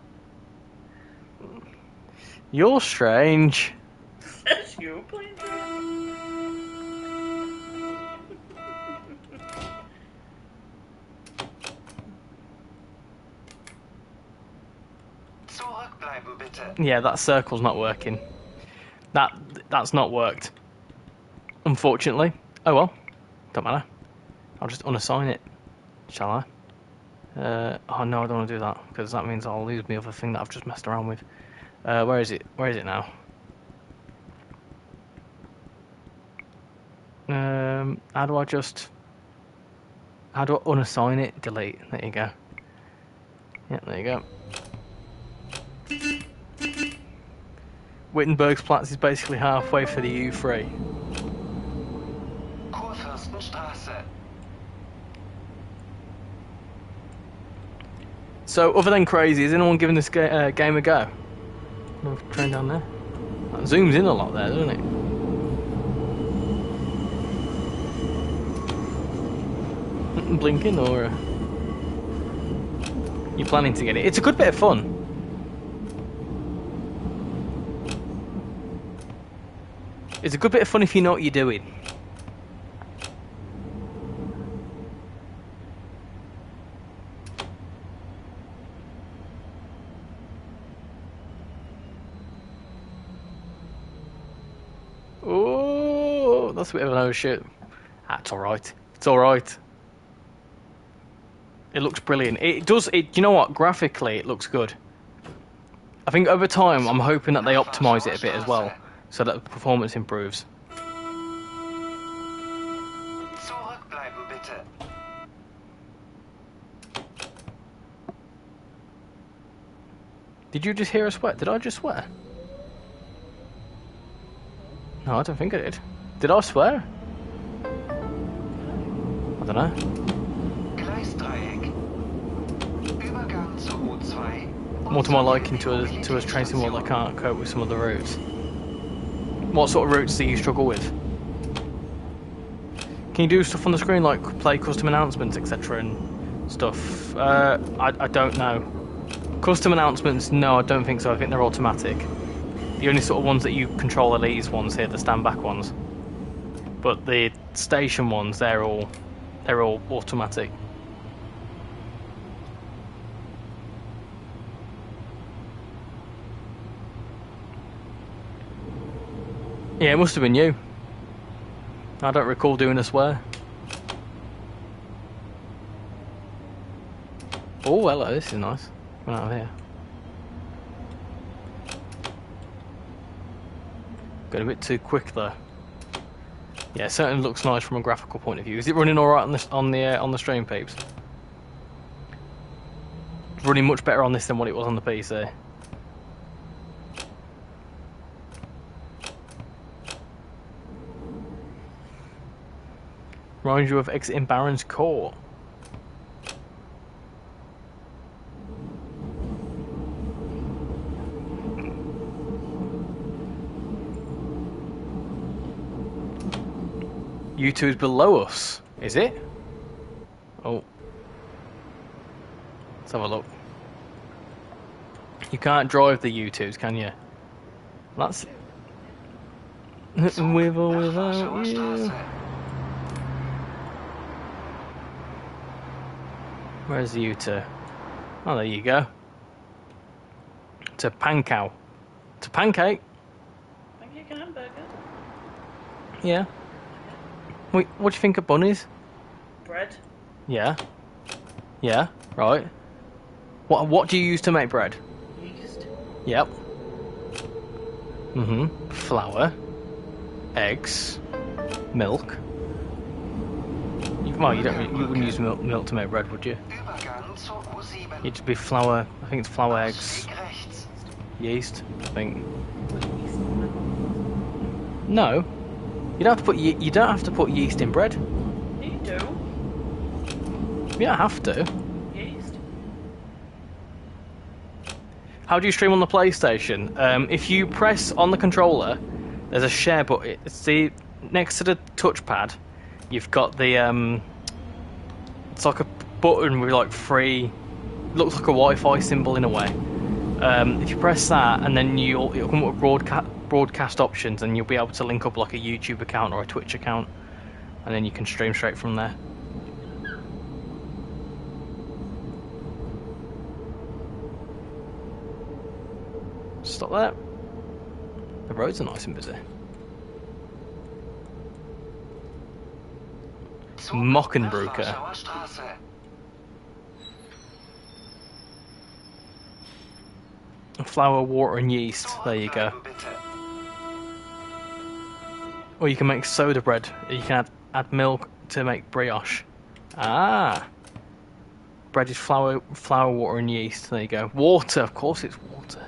You're strange. Says you, please. Zurückbleiben bitte. Yeah, that circle's not working. That's not worked. Unfortunately. Oh well. Don't matter. I'll just unassign it. Shall I? Oh no, I don't want to do that because that means I'll lose my other thing that I've just messed around with. Where is it? Where is it now? How do I unassign it? Delete. There you go. Yeah, there you go. Wittenbergsplatz is basically halfway for the U3. Kurfürstenstraße. So, other than crazy, is anyone giving this game a go? Another train down there. That zooms in a lot there, doesn't it? Blinking, or you planning to get it? It's a good bit of fun. It's a good bit of fun if you know what you're doing. Oh, that's a bit of an overshoot. That's alright. It's alright. It looks brilliant. It does. You know what? Graphically, it looks good. I think over time, I'm hoping that they optimize it a bit as well, so that the performance improves. Zurückbleiben bitte. Did you just hear a swear? Did I just swear? No, I don't think I did. Did I swear? I don't know. Gleisdreieck. Übergang zur U2. More to my liking to us tracing what they can't cope with some of the routes. What sort of routes do you struggle with? Can you do stuff on the screen like play custom announcements, etc. and stuff? I don't know. Custom announcements, no, I don't think so. I think they're automatic. The only sort of ones that you control are these ones here, the stand back ones. But the station ones, they're all automatic. Yeah, it must have been you. I don't recall doing a swear. Oh, hello, this is nice. Coming out of here. Got a bit too quick though. Yeah, it certainly looks nice from a graphical point of view. Is it running all right on the stream, peeps? It's running much better on this than what it was on the PC. Reminds you of exiting Baron's Court. U2 is below us, is it? Oh. Let's have a look. You can't drive the U2s, can you? That's... With or without you. Where's the U2? Oh, there you go. to Pankow. To Pancake? Pancake and hamburger. Yeah. Wait, what do you think of bunnies? Bread. Yeah. Yeah, right. What do you use to make bread? Yeast. Yep. Flour. Eggs. Milk. Well, you wouldn't use milk to make bread, would you? Übergang zur U7. It'd be flour. I think it's flour, eggs, Ausstieg rechts. yeast. I think. Put yeast in the No, you don't have to put you don't have to put yeast in bread. You do. You don't have to. Yeast. How do you stream on the PlayStation? If you press on the controller, there's a share button. It's the next to the touchpad. You've got the it's like a button with like three, looks like a Wi-Fi symbol in a way. If you press that, and then it'll come up with broadcast options, and you'll be able to link up like a YouTube account or a Twitch account, and then you can stream straight from there. Stop that. The roads are nice and busy. Zug Mockenbrücke. nach Warschauer Straße. Flour, water, and yeast. There you go. Zurückbleiben, bitte. Or you can make soda bread. You can add milk to make brioche. Ah. Bread is flour, water, and yeast. There you go. Water, of course it's water.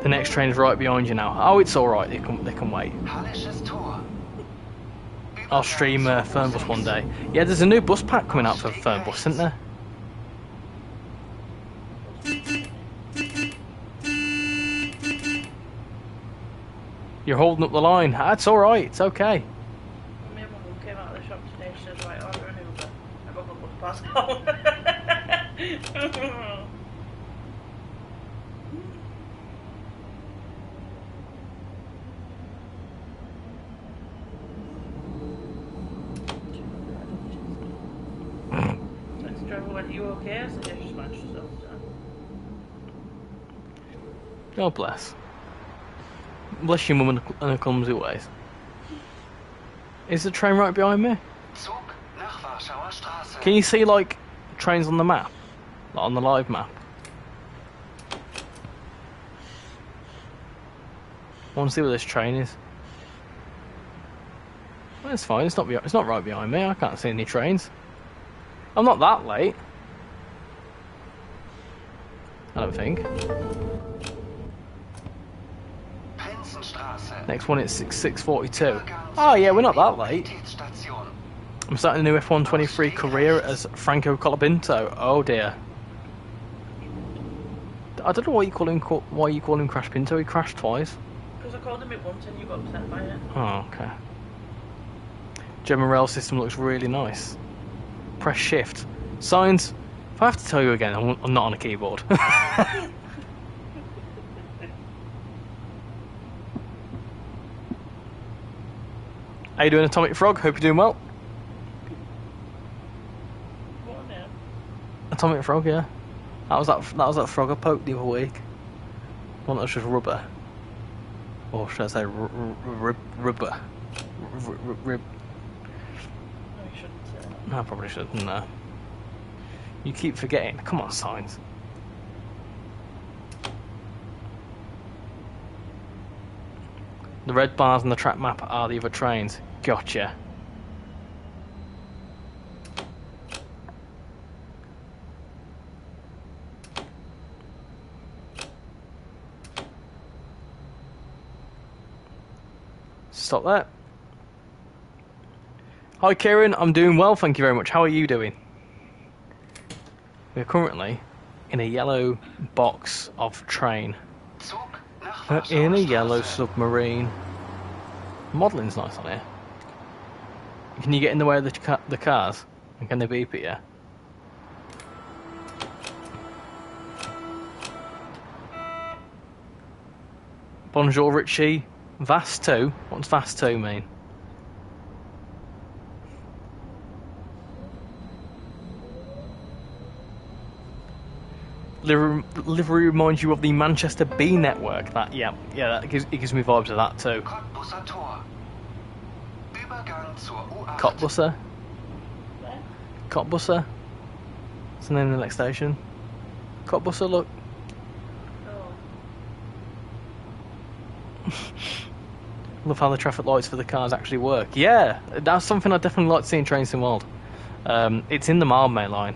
The next train is right behind you now. Oh, it's all right. They can wait. Hallisches Tor. I'll stream Fernbus one day. Yeah, there's a new bus pack coming out for Fernbus, isn't there? You're holding up the line. That's all right. It's okay. Me and my mum came out of the shop today. She said, right, order an Uber. I got my bus pass home. Next driver went, you okay? I said, yeah, she smashed herself. God bless. Bless your mum and her clumsy ways. Is the train right behind me? Zug nach Warschauer Straße. Can you see like trains on the map? Like on the live map? I want to see where this train is. Well, it's fine. It's not right behind me. I can't see any trains. I'm not that late. I don't think. Penzenstraße. Next one is 6:42. Oh yeah, we're not that late. Mobilitätsstation. I'm starting a new F123 career as Franco Colapinto. Oh dear. I don't know why you call him Crash Pinto. He crashed twice. Because I called him it once and you got upset by it. Oh, okay. German rail system looks really nice. Press shift. Signs. If I have to tell you again, I'm not on a keyboard. How you doing, Atomic Frog? Hope you're doing well. What now? Atomic Frog, yeah. That was that frog I poked the other week. One that was just rubber. Or should I say rubber? Rib. No, you shouldn't say that. No, I probably shouldn't. No. You keep forgetting. Come on, signs. The red bars on the track map are the other trains. Gotcha. Stop that. Hi Kieran, I'm doing well, thank you very much. How are you doing? We're currently in a yellow box of train. Zug nach We're in a Warschauer yellow Straße. submarine. Modelling's nice on here. Can you get in the way of the cars? And can they beep at you? Bonjour Richie. Vast 2? What's Vast 2 mean? Livery reminds you of the Manchester Bee network. That it gives me vibes of that too. Cottbusser Tor. Übergang zur U8. Cottbusser. Where? Cottbusser. That's the name of the next station. Cottbusser, look. Oh. Love how the traffic lights for the cars actually work. Yeah, that's something I definitely like to see in Train Sim World. It's in the Main line.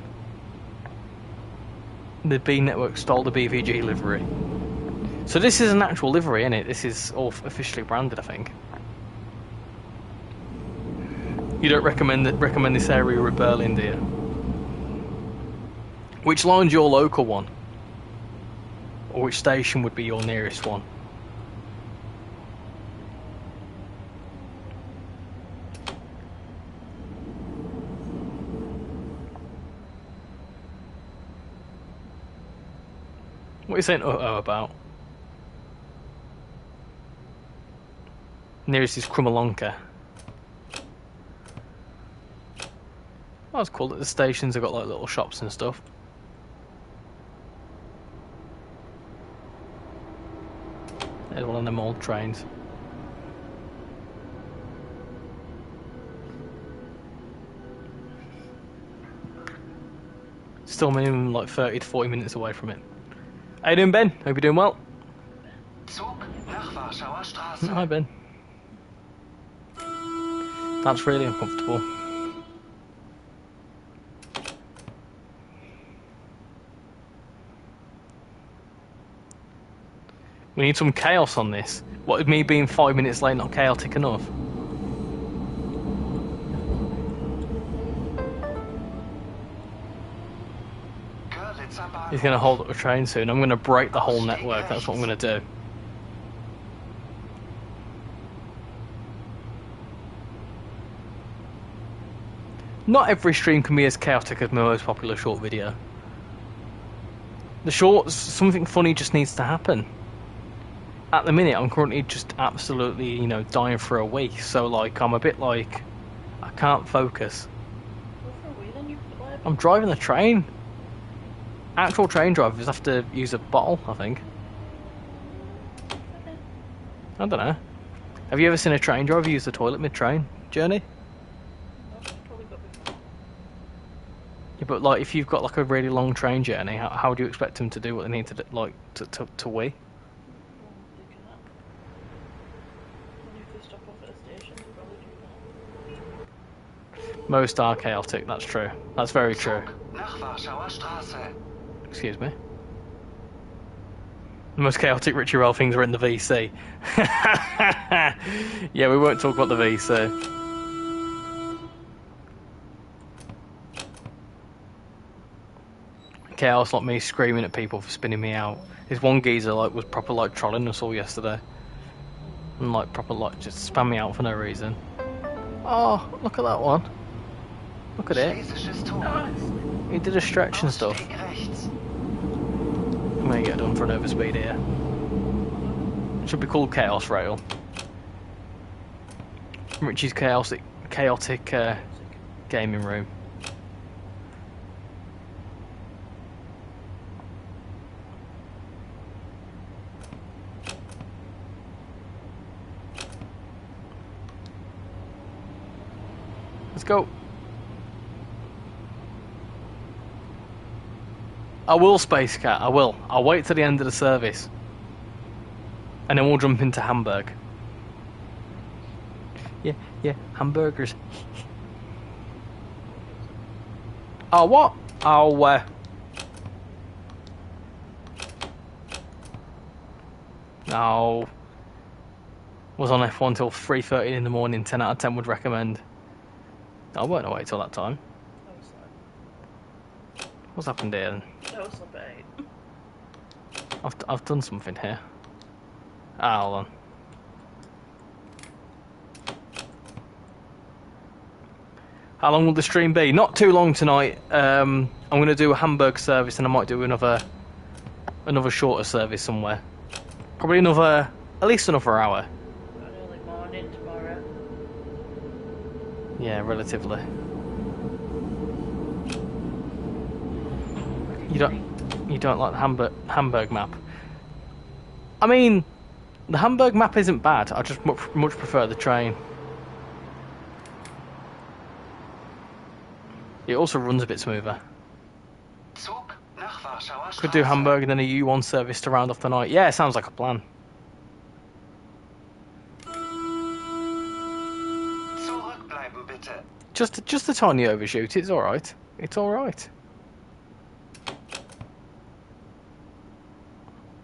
The B network stole the BVG livery. So this is an actual livery, isn't it? This is all officially branded, I think. You don't recommend this area of Berlin, do you? Which line's your local one? Or which station would be your nearest one? What are you saying uh-oh about? Nearest is Krummalonka. Oh, that's cool that the stations have got like little shops and stuff. There's one of them old trains. Still minimum like 30 to 40 minutes away from it. How you doing, Ben? Hope you're doing well. Zug nach Warschauer Straße. Hi, Ben. That's really uncomfortable. We need some chaos on this. What, with me being 5 minutes late not chaotic enough? He's going to hold up a train soon. I'm going to break the whole network. That's what I'm going to do. Not every stream can be as chaotic as my most popular short video. The shorts, something funny just needs to happen. At the minute, I'm currently just absolutely, dying for a week. So, like, I'm a bit like, I can't focus. I'm driving the train. Actual train drivers have to use a bottle, I think. I don't know. Have you ever seen a train driver use the toilet mid-train journey? Yeah, but like, if you've got like a really long train journey, how do you expect them to do what they need to do, like to wee? Most are chaotic. That's true. That's very true. Nach Warschauer Straße. Excuse me. The most chaotic RichyRail things are in the VC. Yeah, we won't talk about the VC. Chaos like me screaming at people for spinning me out. This one geezer was proper trolling us all yesterday. And proper just spam me out for no reason. Oh, look at that one. Look at it. He did a stretch and stuff. I'm gonna get done for an overspeed here. Should be called Chaos Rail. Richie's chaotic gaming room. Let's go. I will, Space Cat, I will. I'll wait till the end of the service. And then we'll jump into Hamburg. Yeah, hamburgers. Oh, what? Oh, no. Was on F1 till 3:30 in the morning, 10 out of 10 would recommend. I won't wait till that time. What's happened here then? I've done something here. Ah, hold on. How long will the stream be? Not too long tonight. I'm going to do a Hamburg service and I might do another shorter service somewhere. Probably at least another hour. Early morning tomorrow. Yeah, relatively. You don't. You don't like the Hamburg map? I mean, the Hamburg map isn't bad. I just much prefer the train. It also runs a bit smoother. Zug nach Warschauer Could do Straße. Hamburg and then a U1 service to round off the night. Yeah, sounds like a plan. Zurückbleiben bitte. Just a tiny overshoot. It's all right. It's all right.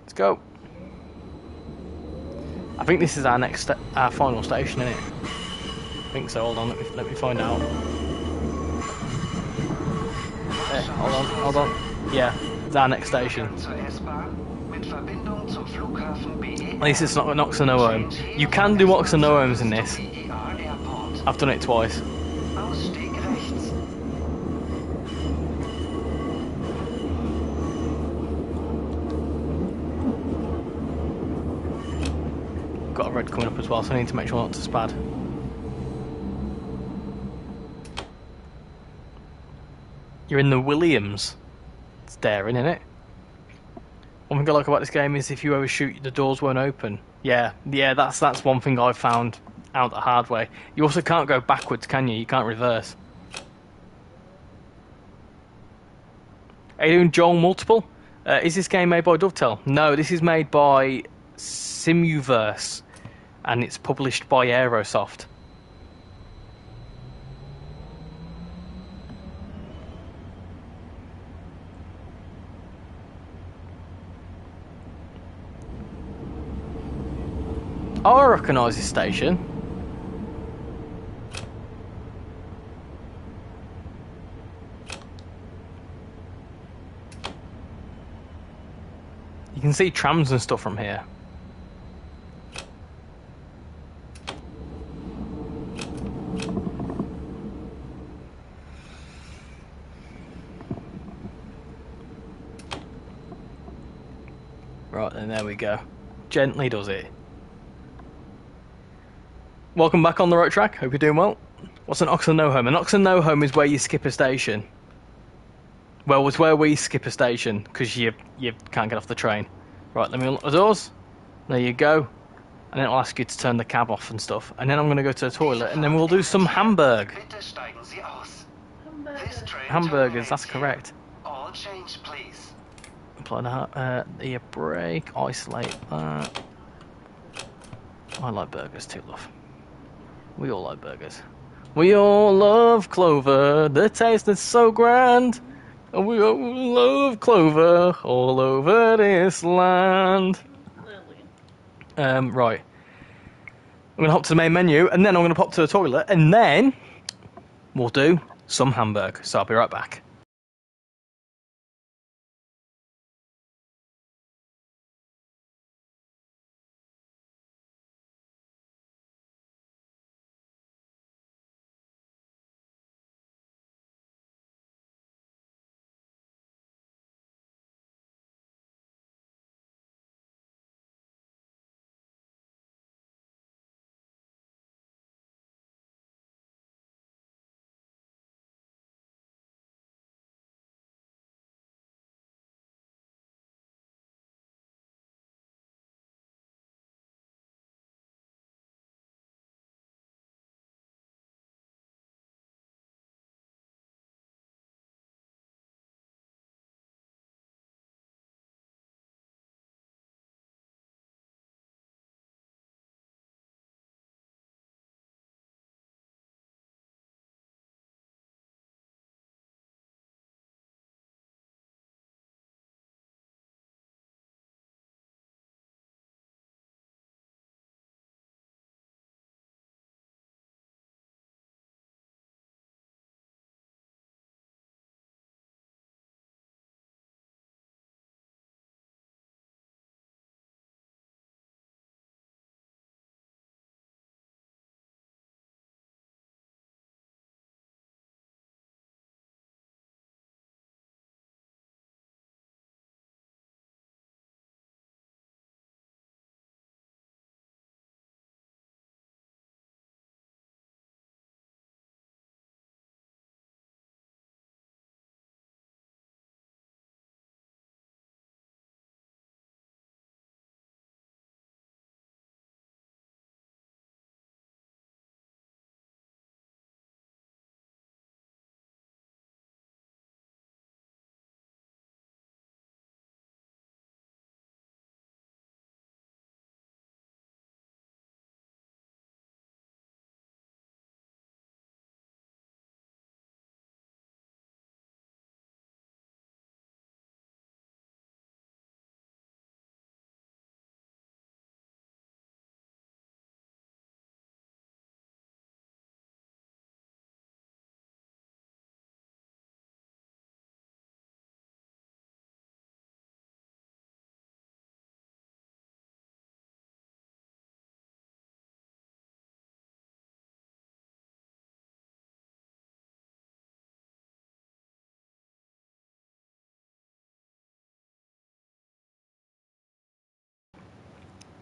Let's go. I think this is our final station, isn't it? I think so. Hold on. Let me find out. Hold on. Yeah, it's our next station. Zur S-Bahn mit Verbindung zum Flughafen BE. At least it's not an Oxenoholm. You can do Oxenoholms in this. Airport. I've done it twice. Ausstieg rechts. Got a red coming up as well, so I need to make sure not to spad. You're in the Williams. It's daring, isn't it? One thing I like about this game is if you overshoot, the doors won't open. Yeah, that's one thing I've found out the hard way. You also can't go backwards, can you? You can't reverse. Are you doing Joel Multiple? Is this game made by Dovetail? No, this is made by Simuverse, and it's published by Aerosoft. Oh, I recognise this station. You can see trams and stuff from here. Right, then there we go. Gently does it. Welcome back on the right track. Hope you're doing well. What's an Oxenoholm? An Oxenoholm is where you skip a station. Well, it's where we skip a station because you can't get off the train. Right, let me unlock the doors. There you go. And then it'll ask you to turn the cab off and stuff. And then I'm going to go to the toilet and then we'll do some Hamburg. Bitte steigen Sie aus. Hamburger. This train Hamburgers, that's terminates here. correct. All change, please. Apply the brake, isolate that. I like burgers too, love. We all like burgers. We all love clover, the taste is so grand. And we all love clover all over this land. Right. I'm going to hop to the main menu, and then I'm going to pop to the toilet, and then we'll do some Hamburg. So I'll be right back.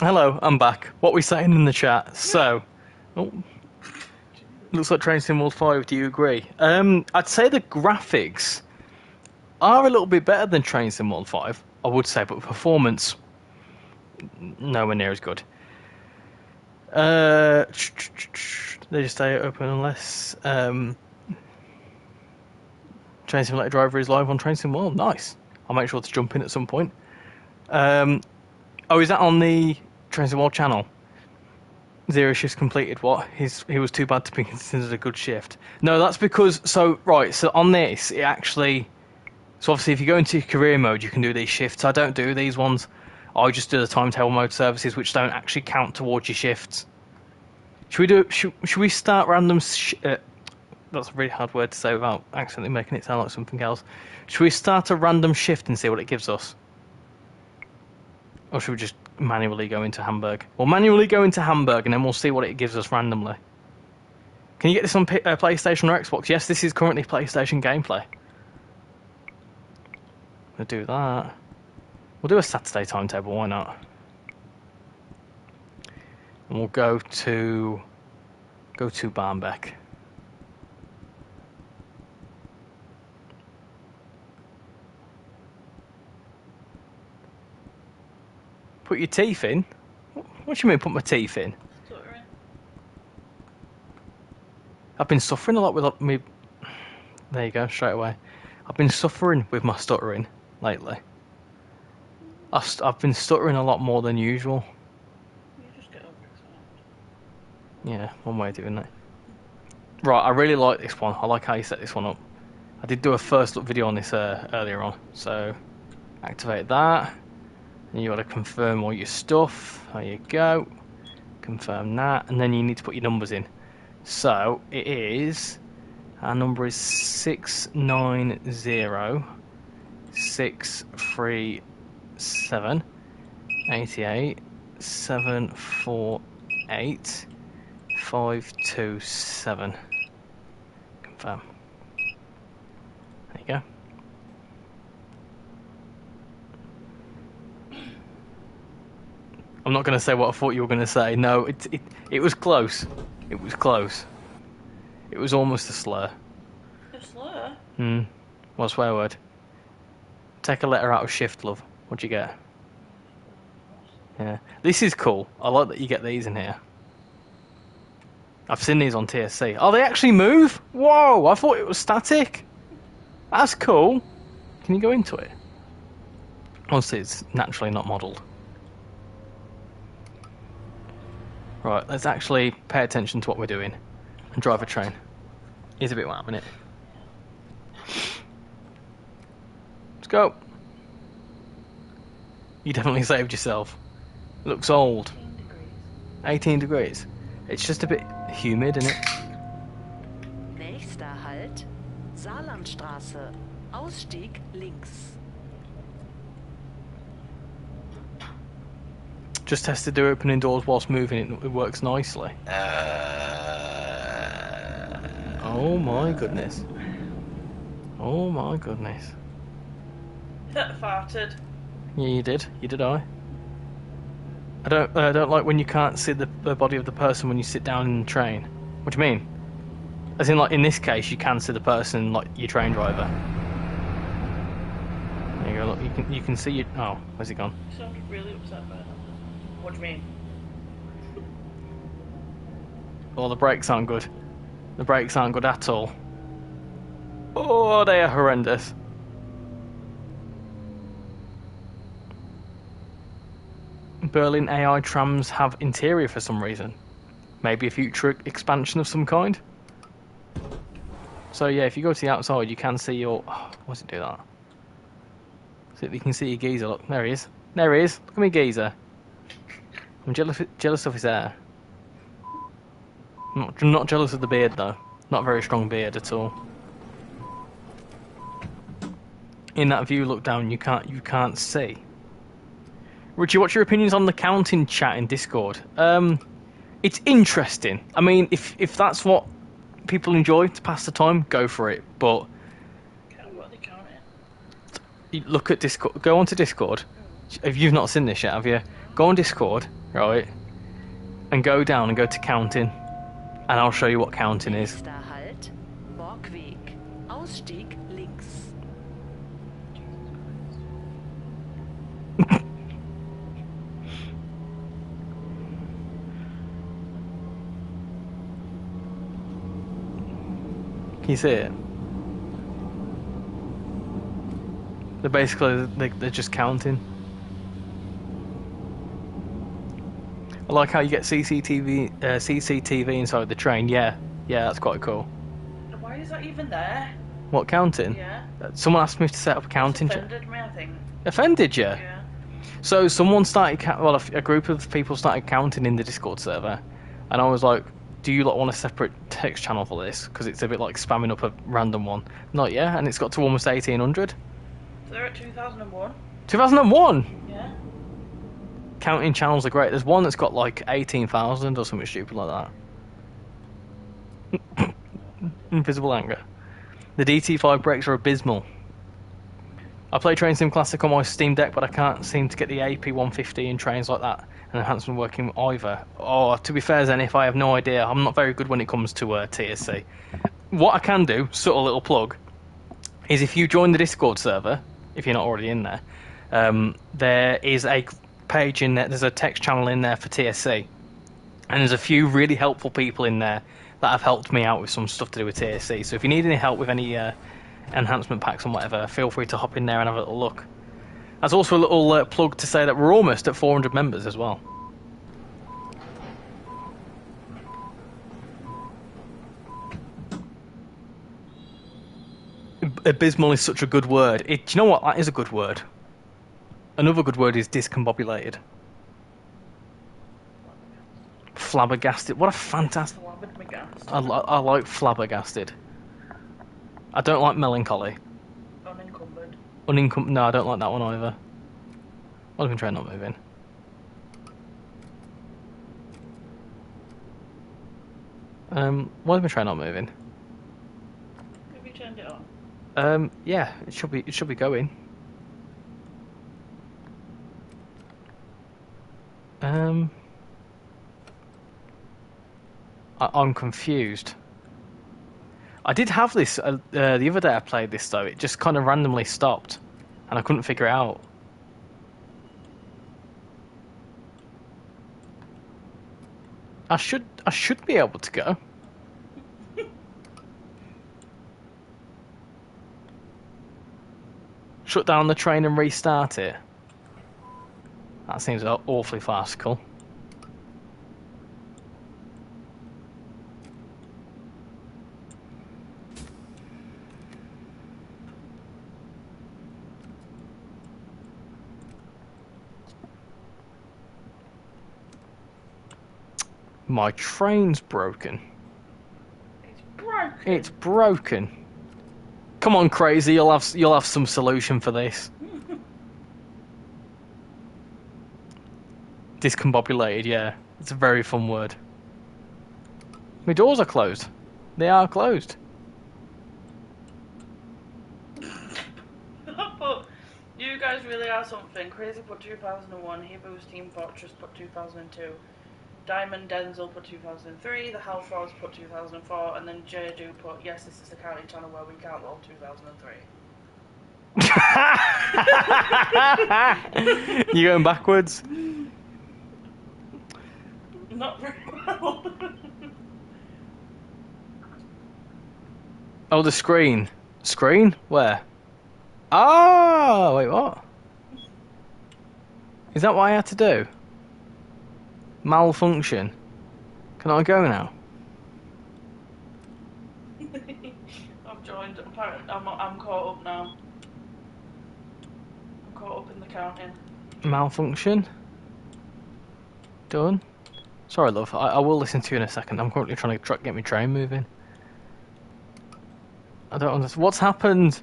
Hello, I'm back. What we saying in the chat? So, oh, looks like Train Sim World 5. Do you agree? I'd say the graphics are a little bit better than Train Sim World 5. I would say, but performance nowhere near as good. They just stay open unless Train Simulator Driver is live on Train Sim World. Nice. I'll make sure to jump in at some point. Oh, is that on the Train Sim World channel? 0 shifts completed. What? He was too bad to be considered a good shift. No, that's because so on this it actually. So obviously, if you go into career mode, you can do these shifts. I don't do these ones. I just do the timetable mode services, which don't actually count towards your shifts. Should we start random? That's a really hard word to say without accidentally making it sound like something else. Should we start a random shift and see what it gives us? Or should we just manually go into Hamburg? We'll manually go into Hamburg and then we'll see what it gives us randomly. Can you get this on PlayStation or Xbox? Yes, this is currently PlayStation gameplay. We'll do that. We'll do a Saturday timetable, why not? And we'll go to Barmbek. Put your teeth in? What do you mean put my teeth in? Stuttering. I've been suffering a lot with me. There you go, straight away. I've been suffering with my stuttering lately. I've been stuttering a lot more than usual. You just get overexcited. Yeah, one way of doing that. Right, I really like this one. I like how you set this one up. I did do a first look video on this earlier on. So, activate that. And you got to confirm all your stuff. There you go. Confirm that. And then you need to put your numbers in. So, it is... Our number is 690-637 88 748 527. Confirm. There you go. I'm not going to say what I thought you were going to say. No, it was close. It was close. It was almost a slur. A slur? What swear word? Take a letter out of shift, love. What'd you get? Yeah. This is cool. I like that you get these in here. I've seen these on TSC. Oh, they actually move? Whoa, I thought it was static. That's cool. Can you go into it? Obviously, it's naturally not modelled. Right, let's actually pay attention to what we're doing and drive a train. It's a bit warm, isn't it? Let's go. You definitely saved yourself. Looks old. 18 degrees. 18 degrees. It's just a bit humid, isn't it? Nächster Halt, Saarlandstraße. Ausstieg links. Just tested the opening doors whilst moving. It works nicely. Oh my goodness. Oh my goodness. Farted. Yeah, you did. You did I. I don't like when you can't see the body of the person when you sit down in the train. What do you mean? As in, like, in this case, you can see the person, like your train driver. There you go. Look, you can see your. Oh, where's he gone? You sounded really upset by that. What do you mean? Oh, the brakes aren't good. The brakes aren't good at all. Oh, they are horrendous. Berlin AI trams have interior for some reason. Maybe a future expansion of some kind. So yeah, if you go to the outside, you can see your... Oh, why does it do that? So you can see your geezer. Look, there he is. There he is. Look at me geezer. I'm jealous of his hair. I'm not jealous of the beard though. Not a very strong beard at all. In that view, look down. You can't see. Richie, what's your opinions on the counting chat in Discord? It's interesting. I mean, if that's what people enjoy to pass the time, go for it. But What are they counting? you look at Discord. Go onto Discord. If you've not seen this yet, have you? Go on Discord right? And go down and go to counting, and I'll show you what counting is. Nächster Halt, Borgweg. Ausstieg links. Can you see it? They're just counting. I like how you get CCTV inside the train. Yeah, that's quite cool. Why is that even there? What, counting? Yeah. Someone asked me to set up a counting. It's offended me, I think. Offended you? Yeah. So someone started, a group of people started counting in the Discord server, and I was like, do you want a separate text channel for this? Because it's a bit like spamming up a random one. Not yet, and it's got to almost 1800. So they're at 2001? 2001? Yeah. Counting channels are great. There's one that's got like 18,000 or something stupid like that. Invisible anger. The DT5 brakes are abysmal. I play Train Sim Classic on my Steam Deck, but I can't seem to get the AP150 in trains like that, and enhancement working either. Oh, to be fair, Zenith, I have no idea. I'm not very good when it comes to TSC. What I can do, subtle little plug, is if you join the Discord server, if you're not already in there, there is a page in there, there's a text channel in there for TSC, and there's a few really helpful people in there that have helped me out with some stuff to do with TSC. So if you need any help with any enhancement packs and whatever, feel free to hop in there and have a little look. There's also a little plug to say that we're almost at 400 members as well. Abysmal is such a good word. Do you know what? That is a good word. Another good word is discombobulated. Flabbergasted. What a fantastic... I like flabbergasted. I don't like melancholy. Unencumbered. No, I don't like that one either. Why have we tried not moving? Why have we tried not moving? Have you turned it on? Yeah, it should be going. I'm confused. I did have this the other day. I played this though. It just kind of randomly stopped, and I couldn't figure it out. I should be able to go. Shut down the train and restart it. That seems awfully farcical. My train's broken. It's broken. It's broken. Come on, crazy! You'll have some solution for this. Discombobulated, yeah. It's a very fun word. My doors are closed. They are closed. But you guys really are something. Crazy put 2001, Hebrews Team Fortress put 2002, Diamond Denzel put 2003, the Health Wars put 2004, and then Jeju put, yes, this is the counting channel where we count all 2003. You going backwards? Not very well. Oh, the screen. Screen? Where? Oh, wait, what? Is that what I had to do? Malfunction. Can I go now? I've joined. I'm caught up now. I'm caught up in the counting. Malfunction. Done. Sorry, love. I will listen to you in a second. I'm currently trying to get my train moving. I don't understand. What's happened?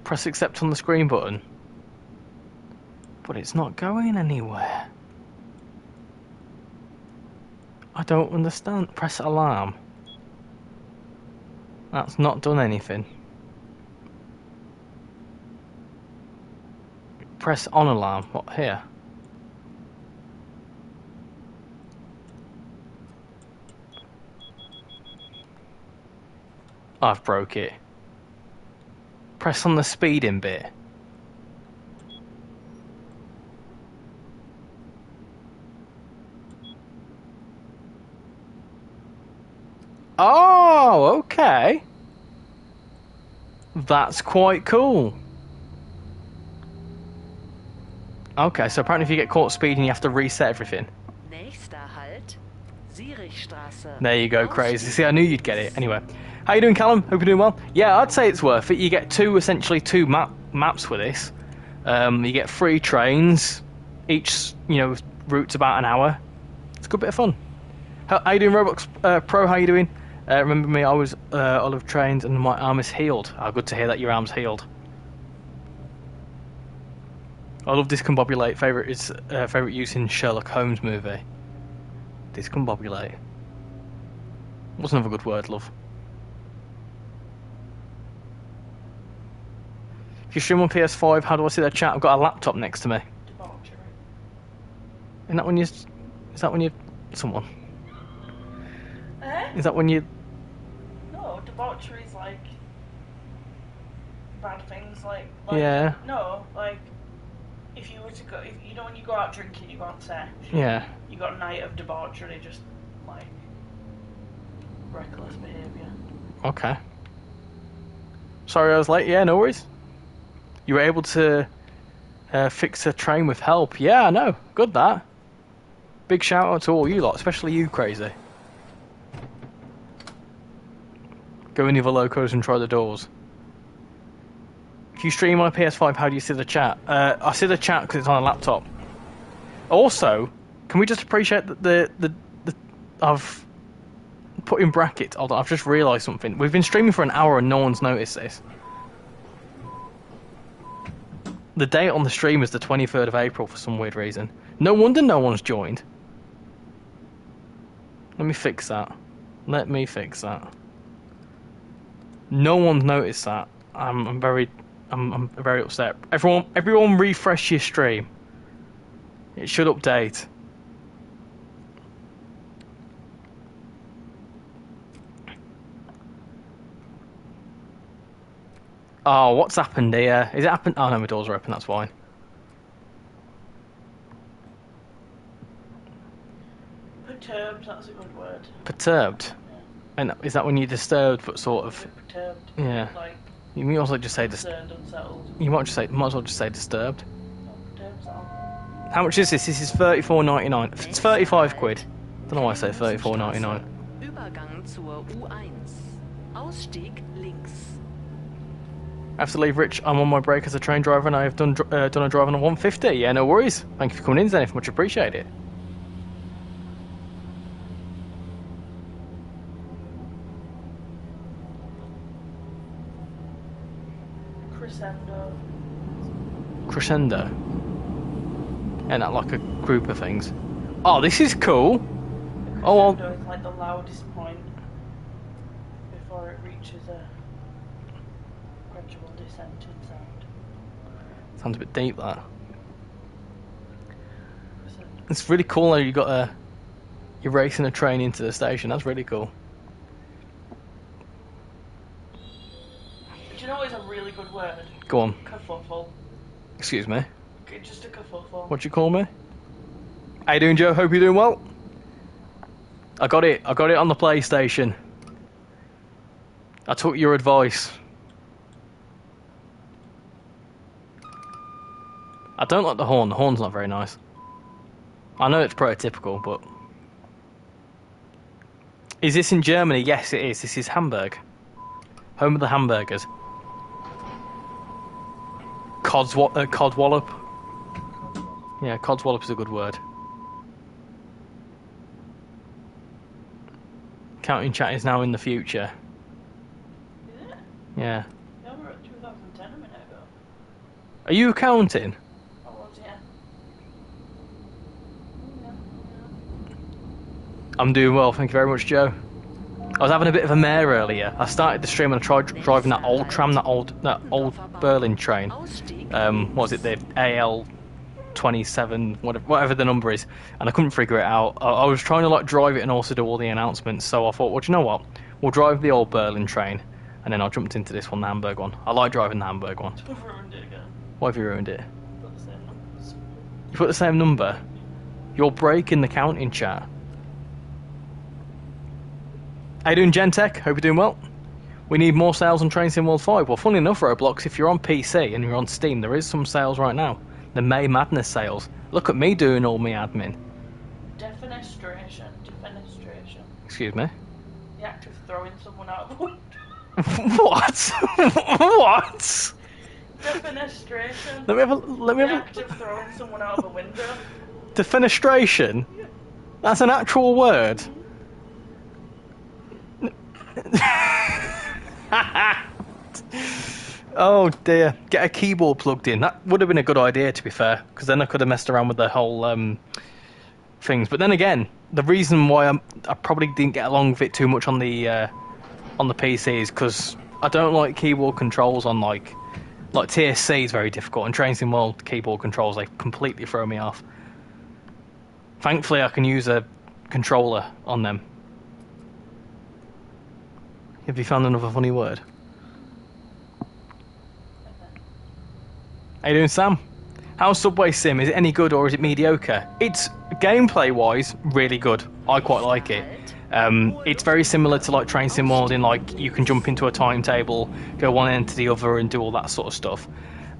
Press accept on the screen button. But it's not going anywhere. I don't understand. Press alarm. That's not done anything. Press on alarm. What, here? I've broke it. Press on the speeding bit. Oh, okay. That's quite cool. Okay, so apparently if you get caught speeding, you have to reset everything. Nächster Halt, Zürichstraße. There you go, crazy. See, I knew you'd get it. Anyway, how you doing, Callum? Hope you're doing well. Yeah, I'd say it's worth it. You get essentially two maps with this. You get 3 trains. Each, route's about an hour. It's a good bit of fun. How you doing, Roblox Pro? How you doing? Remember me, I was olive trained and my arm is healed. Good to hear that your arm's healed. I love discombobulate. Favourite use in Sherlock Holmes movie. Discombobulate. What's another good word, love? If you stream on PS5, how do I see the chat? I've got a laptop next to me. Debauchery. Isn't that when you... Is that when you... Someone? Eh? Is that when you... No, debauchery is like bad things, like Yeah. No, like if you were to go, when you go out drinking, you go out sex. Yeah. You got a night of debauchery, just like reckless behaviour. Okay. Sorry I was late. Yeah, no worries. You were able to fix a train with help. Yeah, I know. Good that. Big shout out to all you lot, especially you, crazy. Go in the other locos and try the doors. If you stream on a PS5, how do you see the chat? I see the chat because it's on a laptop. Also, can we just appreciate that the I've put in brackets. Hold on, I've just realised something. We've been streaming for an hour and no one's noticed this. The date on the stream is the 23rd of April for some weird reason. No wonder no one's joined. Let me fix that. No one's noticed that. I'm very upset. Everyone refresh your stream. It should update. Oh, what's happened here? Is it happened? Oh no, my doors are open, that's fine. Perturbed, that's a good word. Perturbed? Yeah. And is that when you're disturbed but sort of... Perturbed. Yeah. Like You may also just say concerned, unsettled. You might as well just say disturbed. No, perturbed's all. How much is this? This is £34.99. It's 35 quid. Don't know why I say £34.99. Übergang zur U1. Ausstieg links. I have to leave, Rich. I'm on my break as a train driver and I have done a drive on a 150. Yeah, no worries. Thank you for coming in, Zenith. Much appreciated. Crescendo. And that like a group of things. Oh, this is cool. Oh, Crescendo is like the loudest point before it reaches a gradual descent in sound. sounds a bit deep, that. Crescendo. It's really cool though. You're racing a train into the station. That's really cool. Do you know what is a really good word? Go on. Kerfuffle. Excuse me. Just a kerfuffle. What'd you call me? How you doing, Joe? Hope you're doing well. I got it on the PlayStation. I took your advice. I don't like the horn. The horn's not very nice. I know it's prototypical, but... Is this in Germany? Yes, it is. This is Hamburg. Home of the hamburgers. Codswallop. Yeah, codswallop is a good word. Counting chat is now in the future. Is it? Yeah. Yeah, we were at 2010 a minute ago. Are you counting? I was, yeah. I'm doing well, thank you very much, Joe. I was having a bit of a mare earlier. I started the stream and I tried driving that old tram, that old Berlin train. What was it, the AL 27, whatever the number is, and I couldn't figure it out. I was trying to like drive it and also do all the announcements, so I thought, well, do you know what? We'll drive the old Berlin train, and then I jumped into this one, the Hamburg one. I like driving the Hamburg one. We've ruined it again. Why have you ruined it? Put the same numbers. You put the same number? You're breaking the counting, chat. How you doing, Gentech? Hope you're doing well. We need more sales on Train Sim World 5. Well, funny enough, Roblox, if you're on PC and you're on Steam, there is some sales right now. The May Madness sales. Look at me doing all my admin. Defenestration. Excuse me? The act of throwing someone out of a window. What? What? Defenestration. Let me have The a act of throwing someone out of a window. Defenestration? That's an actual word. Oh dear. Get a keyboard plugged in. That would have been a good idea, to be fair, because then I could have messed around with the whole things. But then again, the reason why I probably didn't get along with it too much on the PC is because I don't like keyboard controls on like TSC is very difficult, and Train Sim World keyboard controls, they completely throw me off. Thankfully, I can use a controller on them. Have you found another funny word? How you doing, Sam? How's Subway Sim? Is it any good or is it mediocre? It's gameplay-wise really good. I quite like it. It's very similar to like Train Sim World in like you can jump into a timetable, go one end to the other, and do all that sort of stuff.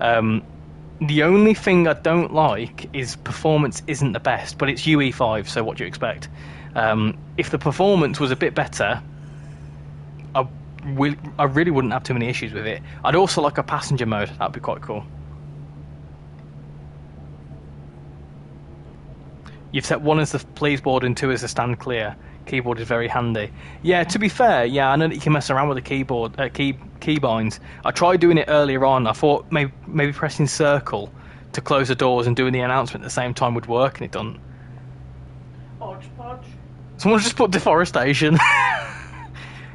The only thing I don't like is performance isn't the best, but it's UE5, so what do you expect? If the performance was a bit better, I really wouldn't have too many issues with it. I'd also like a passenger mode. That'd be quite cool. You've set 1 as the please board and 2 as the stand clear. Keyboard is very handy. Yeah, to be fair, yeah, I know that you can mess around with the keyboard, keybinds. I tried doing it earlier on. I thought maybe pressing circle to close the doors and doing the announcement at the same time would work, and it doesn't. Hodgepodge. Someone just put deforestation.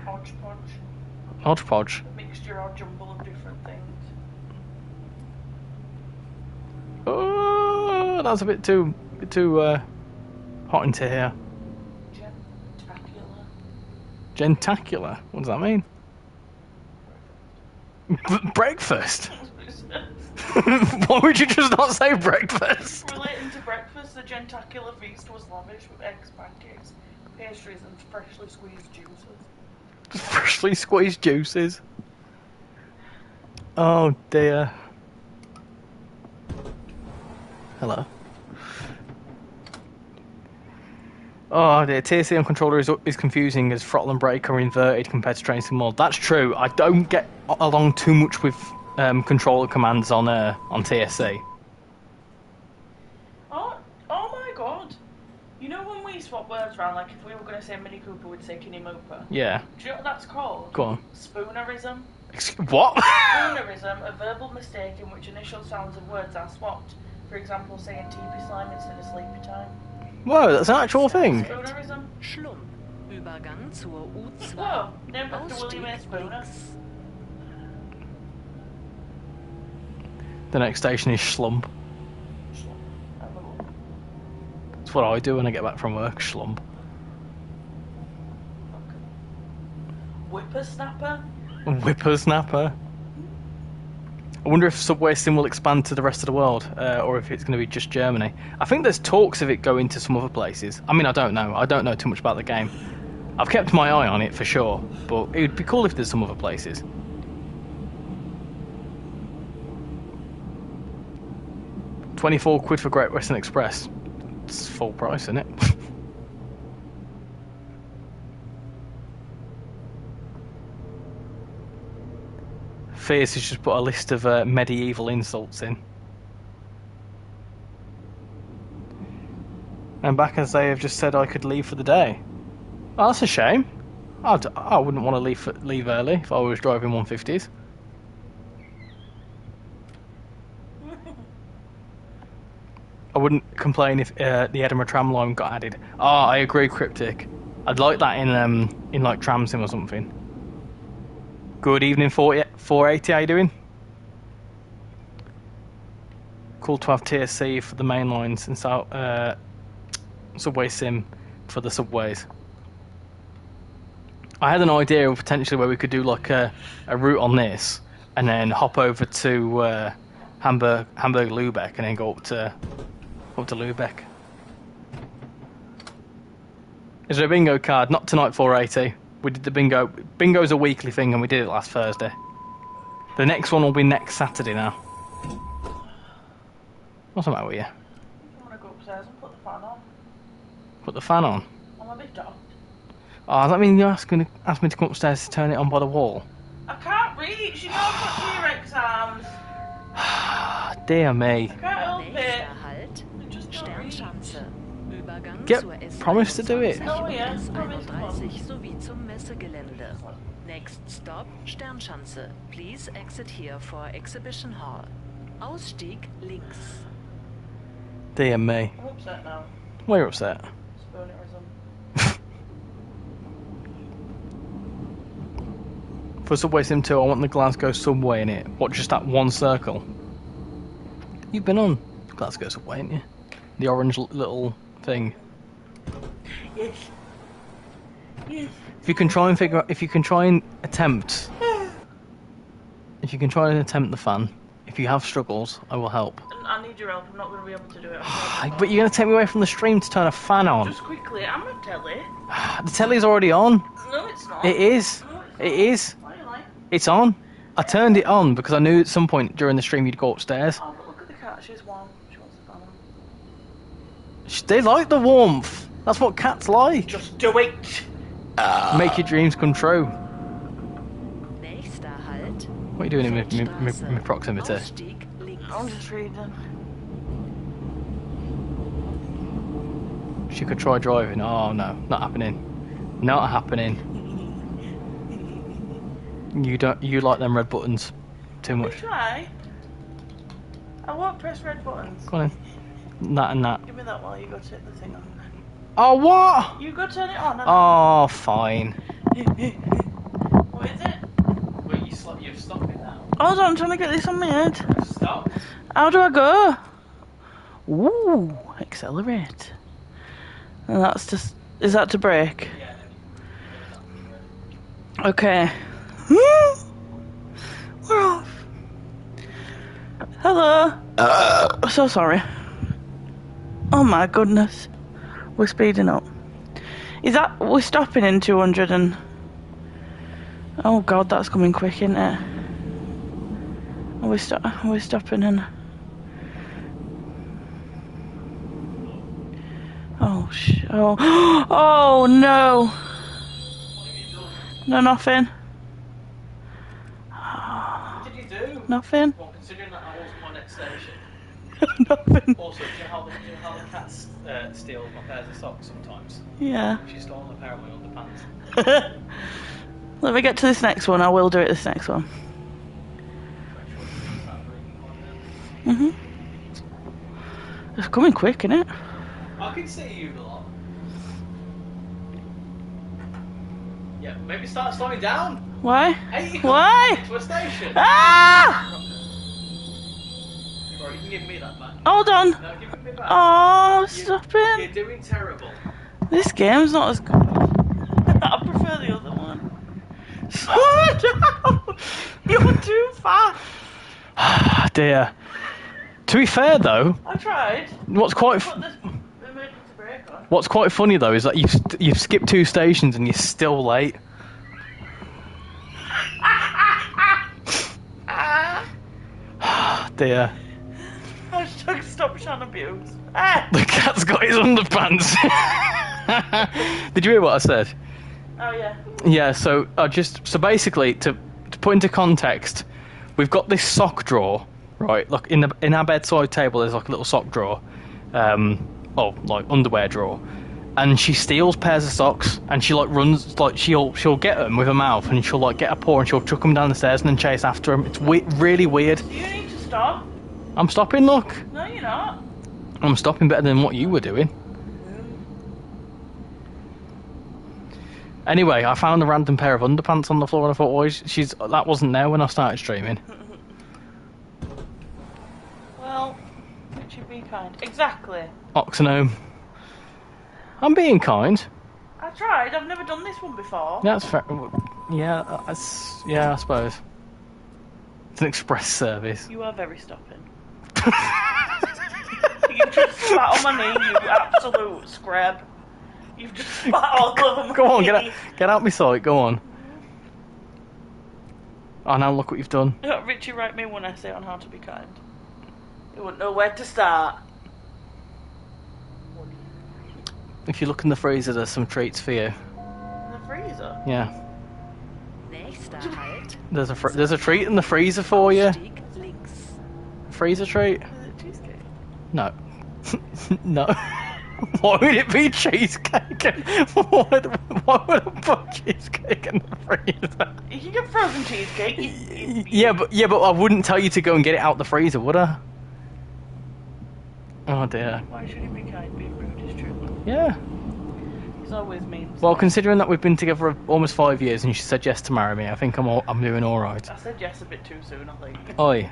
Hodgepodge. Hodgepodge. A mixture or jumble of different things. Oh, that was a bit too hot into here. Gentacular. What does that mean? Breakfast. Why would you just not say breakfast? Relating to breakfast, the gentacular feast was lavish with eggs, pancakes, pastries, and freshly squeezed juices. Freshly squeezed juices. Oh dear. Hello. Oh dear, TSC on controller is confusing as throttle and brake are inverted compared to Train Sim World. That's true. I don't get along too much with controller commands on TSC. Oh my god! You know when we swap words around, like if we were going to say Mini Cooper, we'd say Kinney Mooper? Yeah. Do you know what that's called? Go on. Spoonerism. What? Spoonerism, a verbal mistake in which initial sounds of words are swapped. For example, saying TP slime instead of sleepy time. Whoa, that's an actual thing. Spoonerism. Schlumpf. Übergang zur U2. Whoa, named after William A. Ausstieg Spooner. links. The next station is Schlump. That's what I do when I get back from work, Schlump. Whippersnapper. Whippersnapper. I wonder if Subway Sim will expand to the rest of the world, or if it's going to be just Germany. I think there's talks of it going to some other places. I mean, I don't know. I don't know too much about the game. I've kept my eye on it for sure, but it would be cool if there's some other places. £24 for Great Western Express. It's full price, isn't it? Fierce has just put a list of medieval insults in. And back as they have just said I could leave for the day. Oh, that's a shame. I wouldn't want to leave early if I was driving 150s. I wouldn't complain if the Edinburgh tram line got added. Ah, I agree, Cryptic. I'd like that in like Tram Sim or something. Good evening, 480. How you doing? Cool to have TSC for the main lines and Subway Sim for the subways. I had an idea of potentially where we could do like a route on this, and then hop over to Hamburg, Lubeck, and then go up to Lubeck. Is there a bingo card? Not tonight, 480. We did the bingo. Bingo's a weekly thing, and we did it last Thursday. The next one will be next Saturday now. What's the matter with you? I want to go upstairs and put the fan on. Put the fan on? I'm a bit daft. Oh, does that mean you're asking me to come upstairs to turn it on by the wall? I can't reach, you know, I've got T-Rex arms. Dear me. I can't help it. Nächster Halt, I just don't reach. Sternschanze. Übergang Get- zur S promise to do it. Oh, yeah, S promise. 31 sowie zum Messegelände. Next stop, Sternschanze. Please exit here for Exhibition Hall. Ausstieg links. Dear me. I'm upset now. Why you're upset? Spoonerism. For SubwaySim2, I want the Glasgow subway in it. What, just that one circle? You've been on Glasgow subway, haven't you? The orange little thing. Yes. Yes. If you can try and figure out, if you can try and attempt the fan, if you have struggles, I will help. I need your help, I'm not going to be able to do it. But you're going to take me away from the stream to turn a fan on. Just quickly, I'm a telly. The telly's already on. No, it's not. It is. No, it's It not. is. Why are you lying? It's on. I turned it on because I knew at some point during the stream you'd go upstairs. Oh, but look at the cat, she's warm. She wants the fan on. They like the warmth. That's what cats like. Just do it! Make your dreams come true. Nächster Halt, What are you doing in Feldstraße. my proximity? Ausstieg links. I'm just reading. She could try driving. Oh no, not happening. Not happening. You like them red buttons too much. Try. I won't press red buttons. Go on then. That and that. Give me that while you go take the thing on. Oh what? You go turn it on. Oh fine. What is it? Wait, you're stopping now. Hold on, I'm trying to get this on my head. Stop. How do I go? Ooh, accelerate. And that's just. Is that to brake? Yeah. Okay. We're off. Hello. So sorry. Oh my goodness. We're speeding up. Is that. We're stopping in 200 and. Oh god, that's coming quick, isn't it? Are we stopping in. Oh oh no. No, nothing. What did you do? Nothing. Well, considering that wasn't my next station. Nothing. Also, do you know how the cats steal my pairs of socks sometimes? Yeah. She's stolen a pair of my underpants. Let me get to this next one. I will do it this next one. It's coming quick, isn't it? I can see you a lot. Yeah, maybe start slowing down. Why? Hey, Why? to a station. Ah! Right, you can give me that back. Hold on. No, give it me back. Oh, stop You're it. doing terrible. This game's not as good. I prefer the other one. Slow down. You're too fast. Dear. To be fair though, I tried. what's quite Put this emergency brake on. what's quite funny though is that you've skipped 2 stations and you're still late. Dear. Hashtag stop Shan abuse. Ah! The cat's got his underpants. Did you hear what I said? Oh yeah. Yeah, so basically to put into context, we've got this sock drawer, right? Look in our bedside table there's like a little sock drawer. Like underwear drawer. And she steals pairs of socks and she like runs like she'll get them with her mouth and she'll like get a paw and she'll chuck them down the stairs and then chase after them. It's really weird. You need to stop. I'm stopping, look. No, you're not. I'm stopping better than what you were doing. Anyway, I found a random pair of underpants on the floor and I thought, oh, that wasn't there when I started streaming. Well, Richie, be kind. Exactly. Oxenome. I'm being kind. I tried. I've never done this one before. Yeah, that's fair. Yeah, yeah, I suppose. It's an express service. You are very stopping. You've just spat on my knee, you absolute scrub. You've just spat all over my Go on, knee. get out my sight, go on. Oh, now look what you've done. Richie, write me one essay on how to be kind. You wouldn't know where to start. If you look in the freezer, there's some treats for you. In the freezer? Yeah. Nächster Halt. There's a treat in the freezer for you. Ausstieg links. Freezer treat? Is it cheesecake? No. No. Why would it be cheesecake? Why would I put cheesecake in the freezer? You can get frozen cheesecake. Yeah, but I wouldn't tell you to go and get it out the freezer, would I? Oh dear. Why should he be kind? Being rude is true. Yeah. He's always mean. Well, considering that we've been together for almost 5 years and she said yes to marry me, I think I'm doing all right. I said yes a bit too soon, I think. Oi.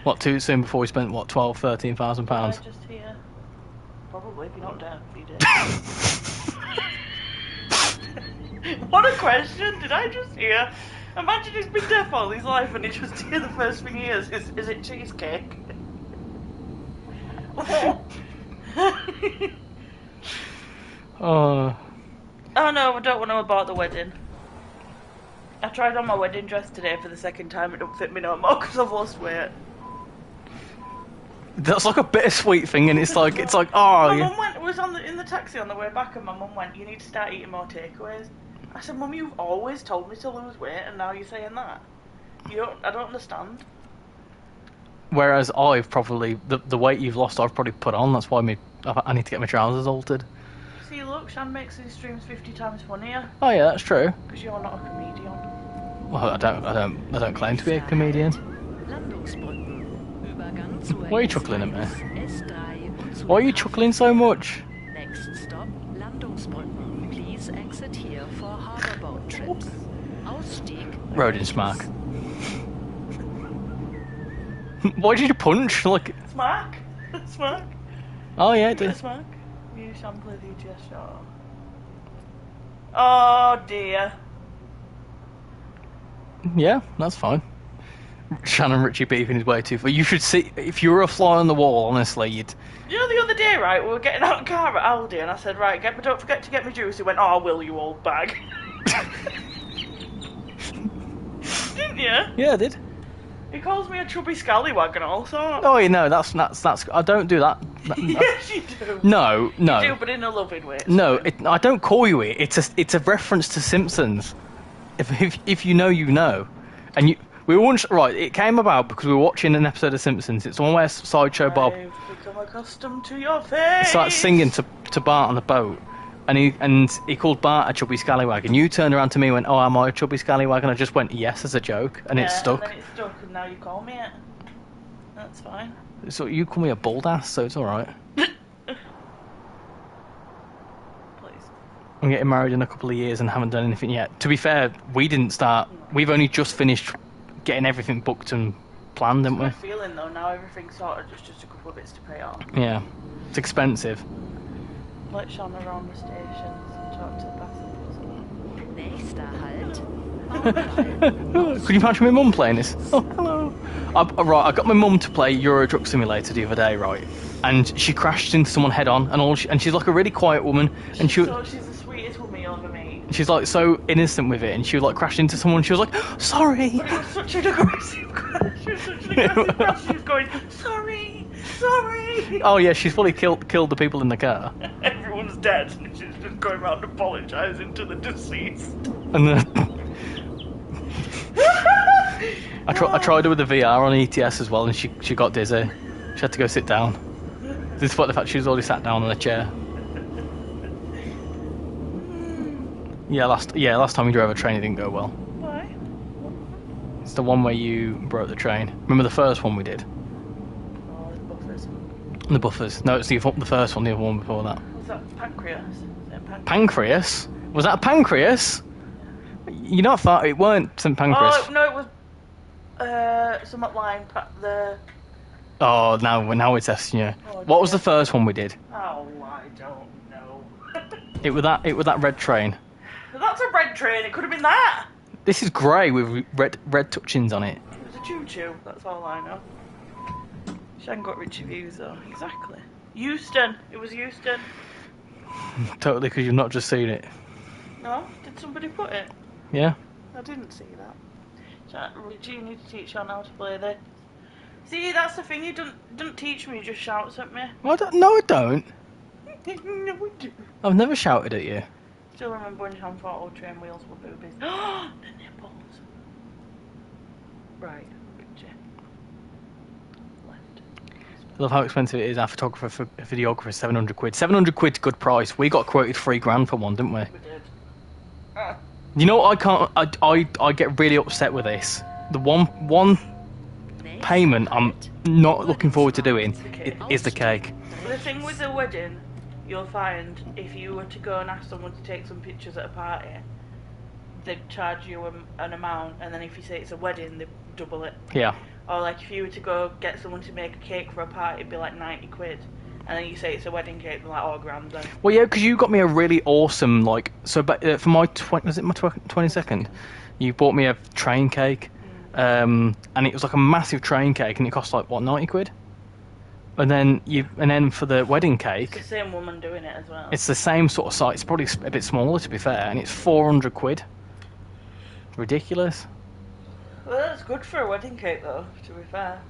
What, too soon before we spent, what, £12,000-13,000? I just hear. Probably, if you're not dead, you did. What a question! Did I just hear? Imagine he's been deaf all his life and he just hear the first thing he hears is it cheesecake? Oh. Oh no, I don't want to abort the wedding. I tried on my wedding dress today for the second time. It don't fit me no more because I've lost weight. That's like a bittersweet thing, and it's like, oh, My yeah. mum was in the taxi on the way back, and my mum went, "You need to start eating more takeaways." I said, "Mum, you've always told me to lose weight, and now you're saying that. I don't understand." Whereas I've probably, the weight you've lost, I've probably put on. That's why I need to get my trousers altered. See, look, Shan makes these streams 50 times funnier Oh yeah, that's true. because you're not a comedian. Well, I don't claim to be a comedian. Landungsbrücken. Übergang zur Why are you chuckling at me? S3 und Why are you chuckling so much? Next stop, Landungsbrücken. Please exit here for harborboat trips. Ausstieg. Rodent smack. Why did you punch? Like, Smack? Smack? oh yeah, it Bit did. of smack? You Shan play the ETS show. Oh dear. Yeah, that's fine. Shannon Richie beefing his way too far. You should see, if you were a fly on the wall, honestly, you'd... You know the other day, right, we were getting out of the car at Aldi and I said, right, don't forget to get me juice. He went, oh, will you, old bag? Didn't you? Yeah, I did. He calls me a chubby scallywag and all sorts. Oh, yeah, no, that's I don't do that. Yes, you do. No. You do, but in a loving way. No, I don't call you it. It's a reference to Simpsons. If you know, you know. And we once, right, it came about because we were watching an episode of Simpsons. It's the one where Sideshow Bob I've become accustomed to your face. starts singing to Bart on the boat. And he called Bart a chubby scallywag. And you turned around to me and went, oh, am I a chubby scallywag? And I just went, yes, as a joke. And it stuck. And then it stuck, and now you call me it. That's fine. So you call me a bald ass, so it's alright. Please. I'm getting married in a couple of years and haven't done anything yet. To be fair, we didn't start. We've only just finished getting everything booked and planned, didn't we? My feeling though, now everything's sorted, just a couple of bits to pay off. Yeah. It's expensive. Let Sean around the stations and talk to the passengers. Nächster Halt. Could you imagine my mum playing this? Oh, hello. I got my mum to play Euro Truck Simulator the other day, right? And she crashed into someone head on, and she's like a really quiet woman, and She's the sweetest woman you'll ever meet. she's like so innocent with it, and she like crashed into someone. And she was like, sorry. But it was such an aggressive crash. She was such an aggressive crash. She was going, sorry. Oh yeah, she's fully killed the people in the car. Everyone's dead, and she's just going around apologising to the deceased. And I tried her with the VR on ETS as well, and she got dizzy. She had to go sit down. Despite the fact she was already sat down on a chair. Yeah, last time we drove a train, it didn't go well. Why? It's the one where you broke the train. Remember the first one we did? Oh, the buffers. The buffers. No, it's the first one. The other one before that. Was that pancreas? Pancreas? Was that a pancreas? You're not far. It weren't St Pancras. Oh no, it was somewhat line the. Oh, now we're testing you. Oh, What was dear. the first one we did? Oh, I don't know. It was that red train. But that's a red train. It could have been that. This is grey with red touchings on it. It was a choo-choo. That's all I know. She hadn't got Richie views though. Exactly. Euston. It was Euston. Totally, because you've not just seen it. No? Did somebody put it? Yeah. I didn't see that. Richie, you need to teach Sean how to play this. See, that's the thing. You don't teach me. You just shouts at me. I don't. No, I don't. No, we do. I've never shouted at you. Still remember when Sean thought all train wheels were boobies. The nipples. Right, Richie. Left. I love how expensive it is. Our photographer for a videographer is 700 quid. 700 quid's a good price. We got quoted £3,000 for one, didn't we? We did. You know what? I get really upset with this. The one payment I'm not looking forward to doing is the cake. The thing with the wedding, you'll find if you were to go and ask someone to take some pictures at a party, they'd charge you an amount, and then if you say it's a wedding, they'd double it. Yeah. Or like if you were to go get someone to make a cake for a party, it'd be like 90 quid. And then you say it's a wedding cake, they're like, oh, grand then. Well, yeah, because you got me a really awesome, like, so for my, was it my 22nd? You bought me a train cake, and it was like a massive train cake, and it cost like, what, 90 quid? And then for the wedding cake... It's the same woman doing it as well. It's the same sort of size, it's probably a bit smaller to be fair, and it's 400 quid. Ridiculous. Well, that's good for a wedding cake though, to be fair.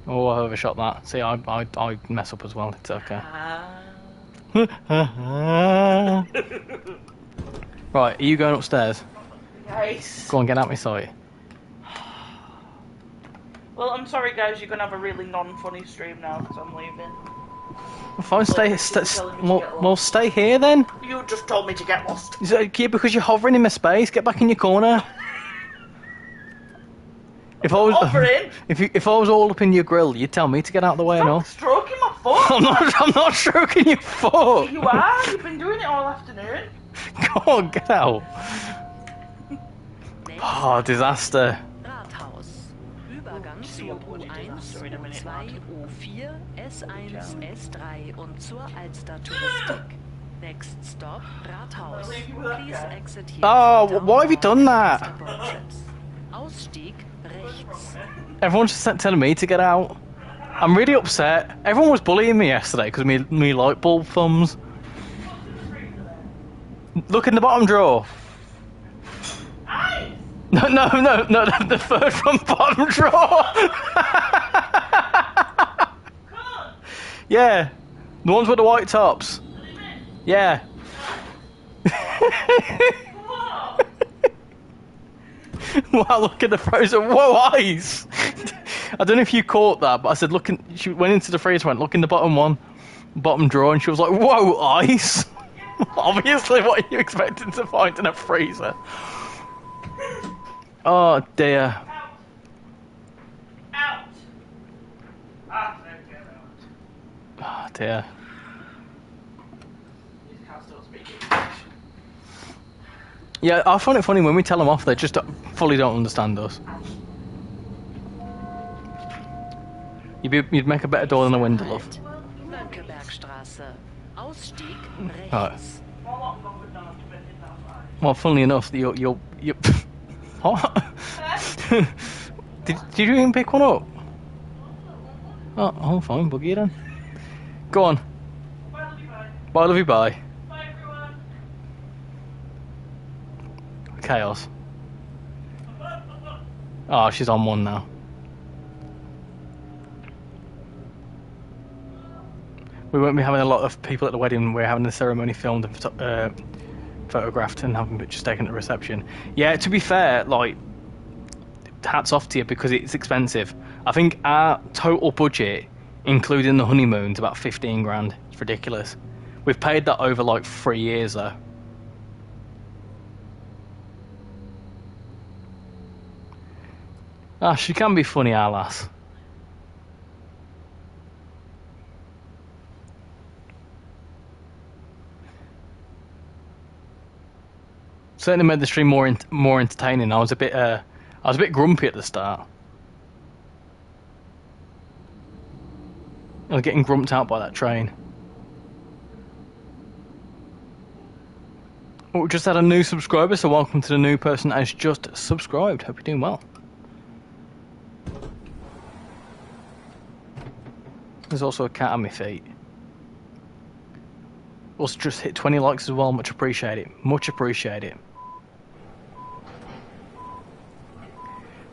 Oh, I overshot that. See, I mess up as well. It's okay. Right, are you going upstairs? Nice. Go on, get out my sight. Well, I'm sorry guys, you're going to have a really non-funny stream now because I'm leaving. Well, fine, stay here then. You just told me to get lost. Yeah, because you're hovering in my space. Get back in your corner. If I was hovering? If I was all up in your grill, you'd tell me to get out of the way. Stop stroking my foot. I'm not stroking your foot. You are. You've been doing it all afternoon. Go on, get out. Oh, disaster. Rathaus. Übergang zur U1, U2, U4, S1, S3 und zur Alster-Touristik. Next stop, Rathaus. Please exit here. Oh, why have you done that? Ausstieg rechts. Everyone's just telling me to get out. I'm really upset. Everyone was bullying me yesterday because of me light bulb thumbs. Look in the bottom drawer. No, the third from bottom drawer. Yeah, the ones with the white tops. Yeah. Wow, look at the frozen. Whoa, ice! I don't know if you caught that, but I said, she went into the freezer, went, look in the bottom drawer, and she was like, whoa, ice! Obviously, what are you expecting to find in a freezer? Oh, dear. Out! Oh, dear. Yeah, I find it funny when we tell them off, they just fully don't understand us. You'd make a better door than a window, love. Mönckebergstraße. Ausstieg rechts. Right. Well, funnily enough, you'll what? did you even pick one up? Oh, fine, buggy then. Go on. Bye, love you, bye. Bye, everyone. Chaos. Oh, she's on one now. We won't be having a lot of people at the wedding. We're having the ceremony filmed and photographed and having pictures taken at the reception. Yeah, to be fair, like, hats off to you because it's expensive. I think our total budget, including the honeymoon, is about 15 grand. It's ridiculous. We've paid that over like 3 years though. Ah, she can be funny, our lass. Certainly made the stream more entertaining. I was a bit grumpy at the start. I was getting grumped out by that train. Oh, we just had a new subscriber, so welcome to the new person that has just subscribed. Hope you're doing well. There's also a cat on my feet. Also just hit 20 likes as well, much appreciate it. Much appreciate it.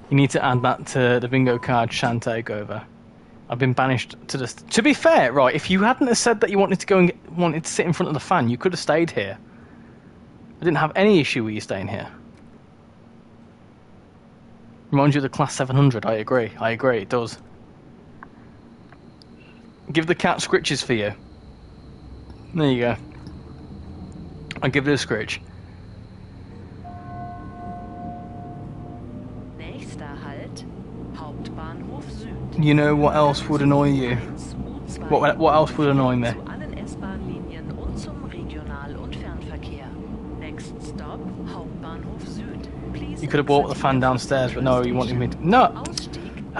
You need to add that to the bingo card shan't take over. I've been banished to this. To be fair, right, if you hadn't have said that you wanted to go and wanted to sit in front of the fan, you could have stayed here. I didn't have any issue with you staying here. Reminds you of the class 700, I agree, it does. Give the cat scritches for you. There you go. I'll give it a scritch. Nächster Halt, Hauptbahnhof Süd. You know what else would annoy you? What else would annoy me? Zu allen S-Bahn-Linien und zum Regional- und Fernverkehr. Next stop, Hauptbahnhof Süd. Please You could have bought the fan downstairs, but no, you wanted me to... No! Ausstieg.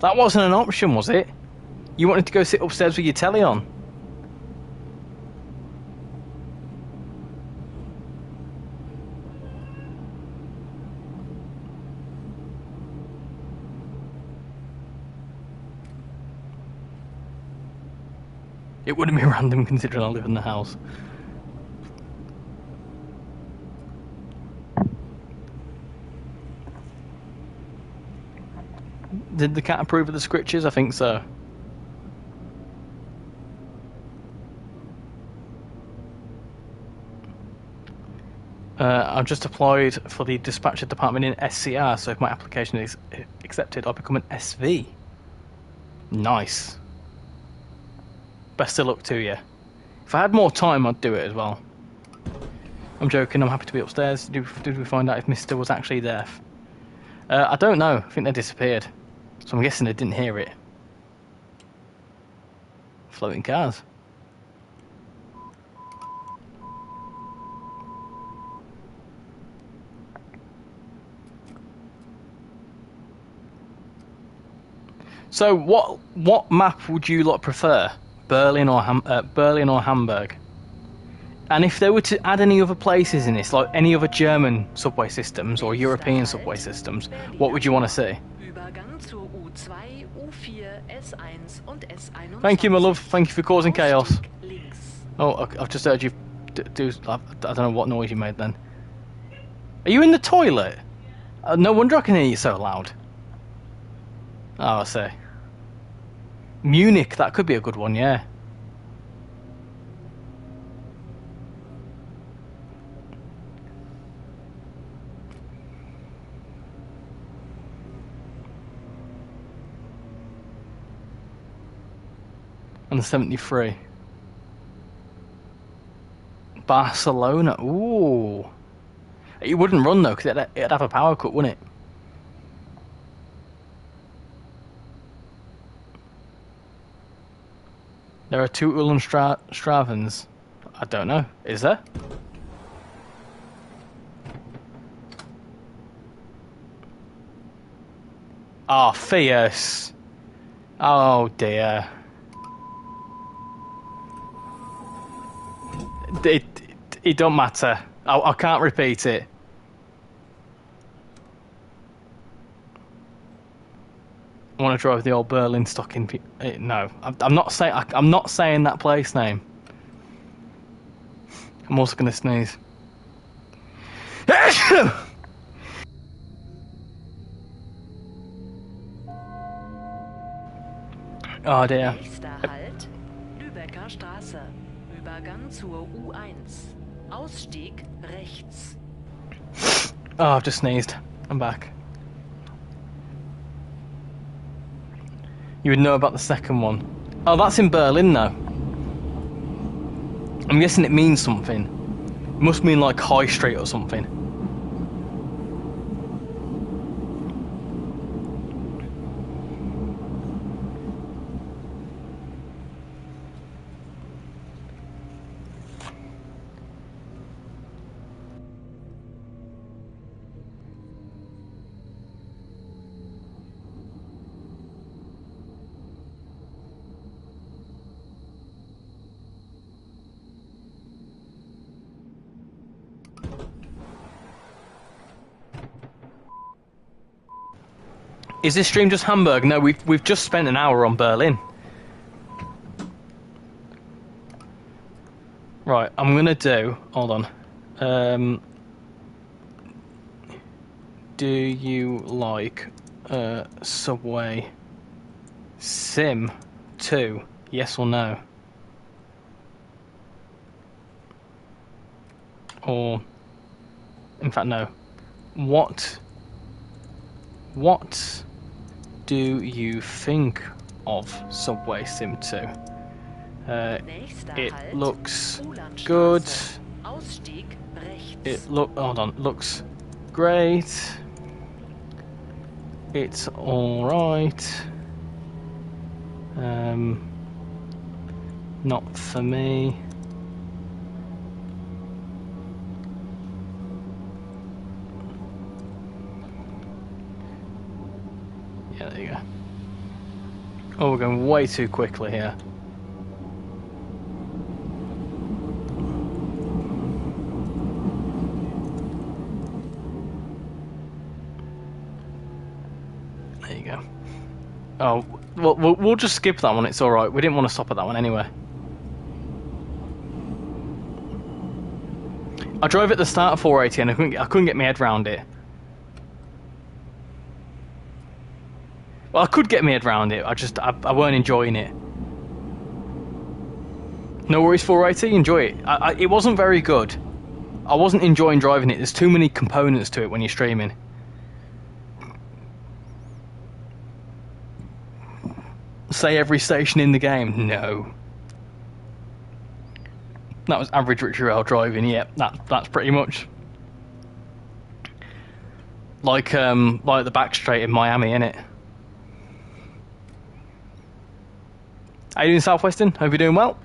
That wasn't an option, was it? You wanted to go sit upstairs with your telly on. It wouldn't be random considering I live in the house. Did the cat approve of the scritches? I think so. I've just applied for the dispatcher department in SCR, so if my application is accepted, I'll become an SV. Nice. Best of luck to you. If I had more time, I'd do it as well. I'm joking, I'm happy to be upstairs. Did we find out if Mr. was actually deaf? I don't know, I think they disappeared. So I'm guessing they didn't hear it. Floating cars. So what map would you lot prefer? Berlin or Hamburg? And if they were to add any other places in this, like any other German subway systems or European subway systems, what would you want to see? Übergang zur U2, U4, S1 und S21. Thank you, my love. Thank you for causing chaos. Ausstieg links. Oh, I've just heard you do... I don't know what noise you made then. Are you in the toilet? No wonder I can hear you so loud. Oh, I see. Munich, that could be a good one, yeah. And 73. Barcelona, ooh. It wouldn't run though, because it'd have a power cut, wouldn't it? There are two Uhlenstravens. I don't know. Is there? Oh, fierce. Oh dear. It don't matter. I can't repeat it. I want to drive the old Berlin stock in. No, I'm not saying. I'm not saying that place name. I'm also going to sneeze. Oh dear. Nächster Halt, Lübecker Straße. Übergang zur U1. Ausstieg rechts. Oh, I've just sneezed. I'm back. You would know about the second one. Oh, that's in Berlin though. I'm guessing it means something. It must mean like High Street or something. Is this stream just Hamburg? No, we've just spent an hour on Berlin. Right, I'm gonna do. Hold on. Do you like Subway Sim 2? Yes or no? Or, in fact, no. What do you think of Subway Sim 2? It looks good. Looks great. It's alright. Not for me. Yeah, there you go. Oh, we're going way too quickly here. There you go. Oh, well, we'll just skip that one. It's all right. We didn't want to stop at that one anyway. I drove at the start of 480 and I couldn't get my head around it. Well, I could get my head around it. I weren't enjoying it. No worries, 480. Enjoy it. It wasn't very good. I wasn't enjoying driving it. There's too many components to it when you're streaming. Say every station in the game? No. That was average RichyRail driving. Yep, that's pretty much like the back straight in Miami, innit? How you doing, Southwestern? Hope you're doing well.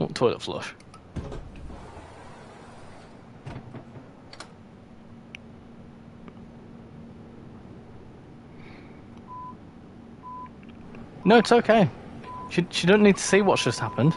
Oh, toilet flush. No, it's okay. She don't need to see what's just happened.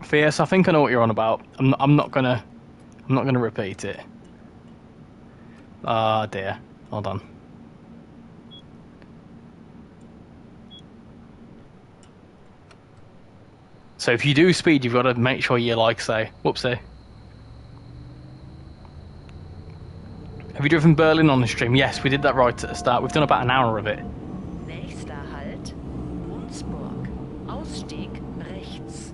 Fierce, I think I know what you're on about. I'm not gonna repeat it. Ah, dear. Hold on. So if you do speed, you've got to make sure you say, whoopsie. Have you driven Berlin on the stream? Yes, we did that right at the start. We've done about an hour of it. Nächster Halt, Munzburg. Ausstieg rechts.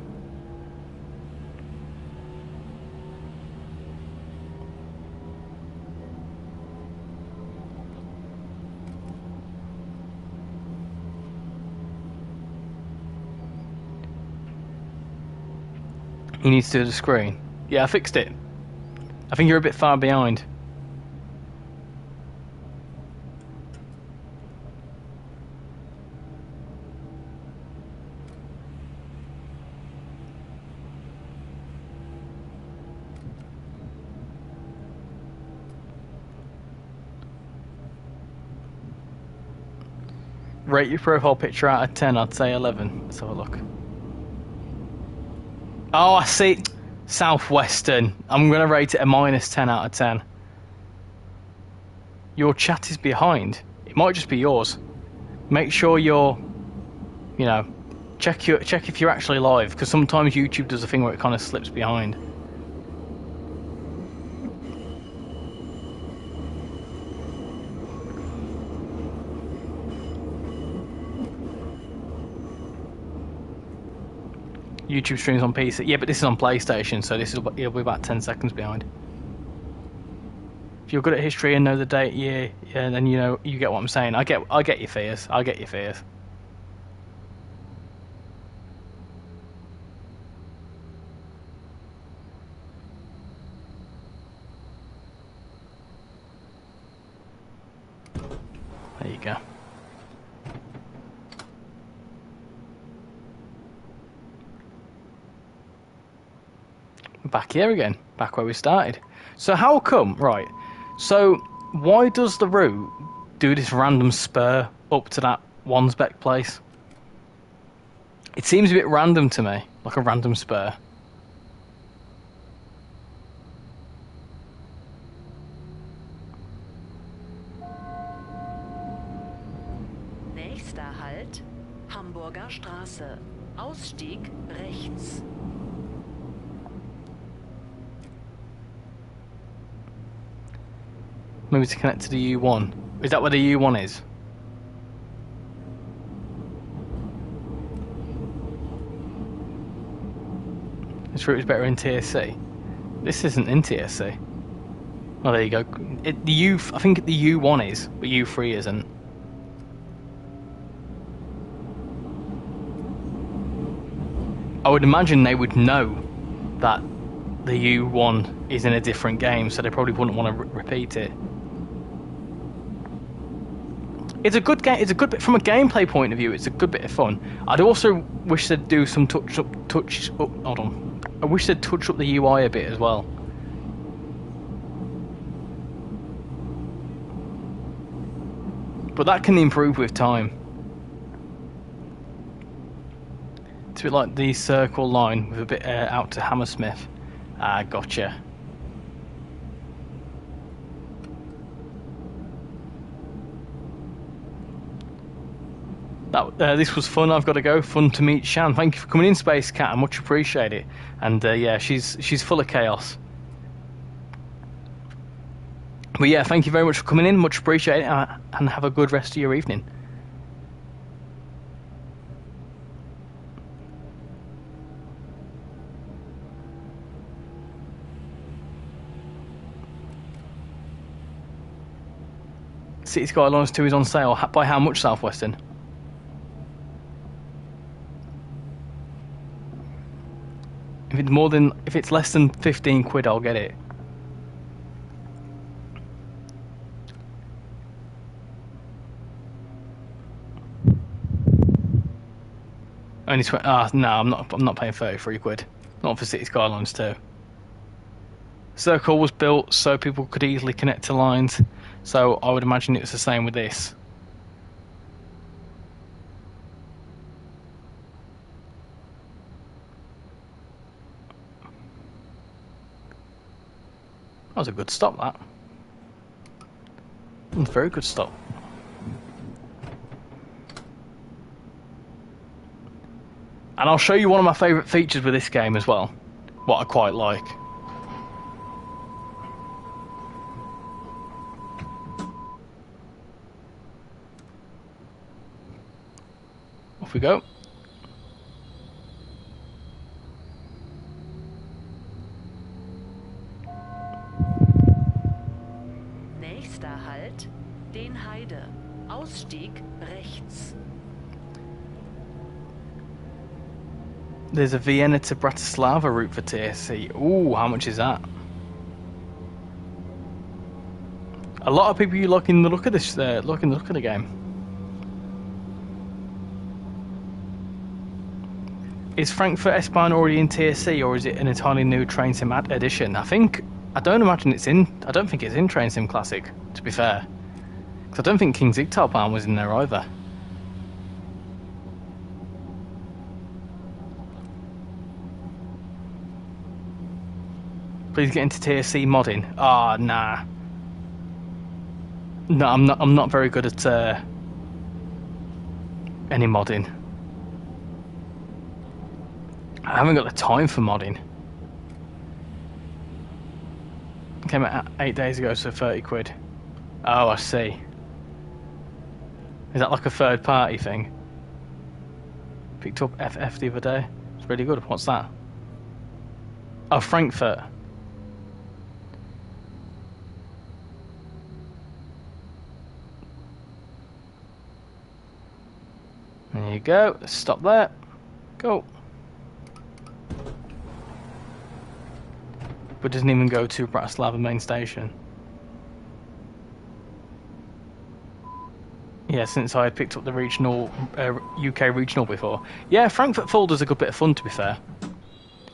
You need to do the screen. Yeah, I fixed it. I think you're a bit far behind. Rate your profile picture out of 10, I'd say 11. Let's have a look. Oh, I see. Southwestern. I'm going to rate it a -10 out of 10. Your chat is behind. It might just be yours. Make sure you're, check if you're actually live, because sometimes YouTube does a thing where it kind of slips behind. YouTube streams on PC. Yeah, but this is on PlayStation, so it'll be about 10 seconds behind. If you're good at history and know the date, yeah, then you get what I'm saying. I get your fears. I get your fears. There you go. back here again, back where we started. So how come, right, so why does the route do this random spur up to that Wansbeck place? It seems a bit random to me, like a random spur. Nächster Halt, Hamburger Straße. Ausstieg rechts. Maybe to connect to the U1. Is that where the U1 is? This route is better in TSC. This isn't in TSC. Oh, there you go. I think the U1 is, but U3 isn't. I would imagine they would know that the U1 is in a different game, so they probably wouldn't want to repeat it. It's a good game. It's a good bit from a gameplay point of view. It's a good bit of fun. I'd also wish they'd do some touch up. Hold on. I wish they'd touch up the UI a bit as well. But that can improve with time. It's a bit like the circle line with a bit out to Hammersmith. Ah, gotcha. This was fun. I've got to go. Fun to meet Shan. Thank you for coming in, Space Cat. I much appreciate it. And yeah, she's full of chaos. But yeah, thank you very much for coming in. Much appreciate it. And have a good rest of your evening. City Skylines 2 is on sale. By how much, Southwestern? If it's less than 15 quid, I'll get it. Only no, I'm not paying 33 quid. Not for City Skylines 2. Circle was built so people could easily connect to lines, so I would imagine it's the same with this. That was a good stop, that. A very good stop. And I'll show you one of my favourite features with this game as well. What I quite like. Off we go. Nächster Halt, Den Heide. Ausstieg rechts. There's a Vienna to Bratislava route for TSC. Ooh, how much is that? A lot of people you liking the look of this. Liking the look of the game. Is Frankfurt S-Bahn already in TSC, or is it an entirely new Train Sim edition? I don't imagine it's in. I don't think it's in Train Sim Classic. To be fair, because I don't think King Zigtalbahn was in there either. Please get into TSC modding. Ah, nah. No, I'm not very good at any modding. I haven't got the time for modding. Came out 8 days ago, so 30 quid. Oh, I see. Is that like a third party thing? Picked up FF the other day. It's really good. What's that? Oh, Frankfurt. There you go. Stop there. Go. But doesn't even go to Bratislava main station. Yeah, since I had picked up the regional UK regional before. Yeah, Frankfurt Fulda's a good bit of fun, to be fair.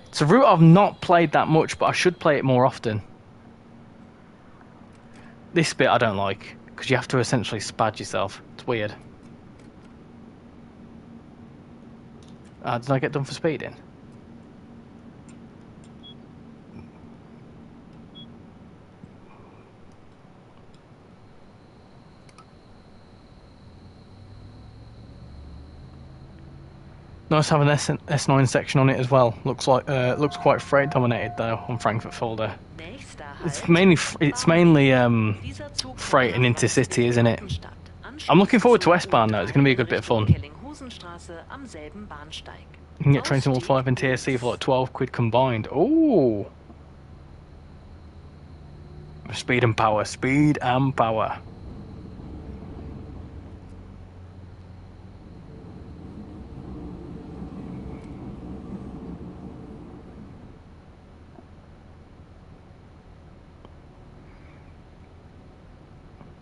It's a route I've not played that much, but I should play it more often. This bit I don't like, because you have to essentially spad yourself. It's weird. Did I get done for speeding? Nice having an S9 section on it as well. Looks quite freight dominated though on Frankfurt Folder. It's mainly freight and intercity, isn't it? I'm looking forward to S-Bahn though. It's going to be a good bit of fun. You can get Train Sim World 5 and TSC for like 12 quid combined. Ooh. Speed and power. Speed and power.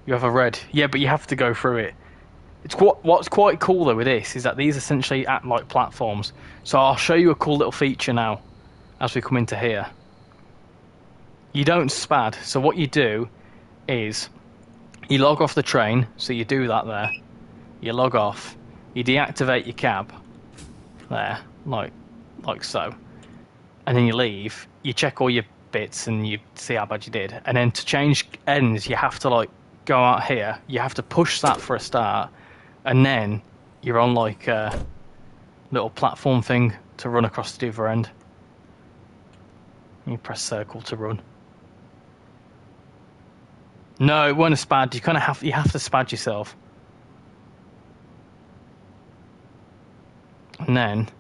You have a red. Yeah, but you have to go through it. What's quite cool though with this is that these essentially act like platforms. So I'll show you a cool little feature now as we come into here. You don't spad. So what you do is you log off the train. So you do that there. You log off. You deactivate your cab there, like so. And then you leave. You check all your bits and you see how bad you did. And then to change ends, you have to like go out here, you have to push that for a start, and then you're on like a little platform thing to run across the other end. You press circle to run. No, it wasn't a spad. You kind of have to spad yourself, and then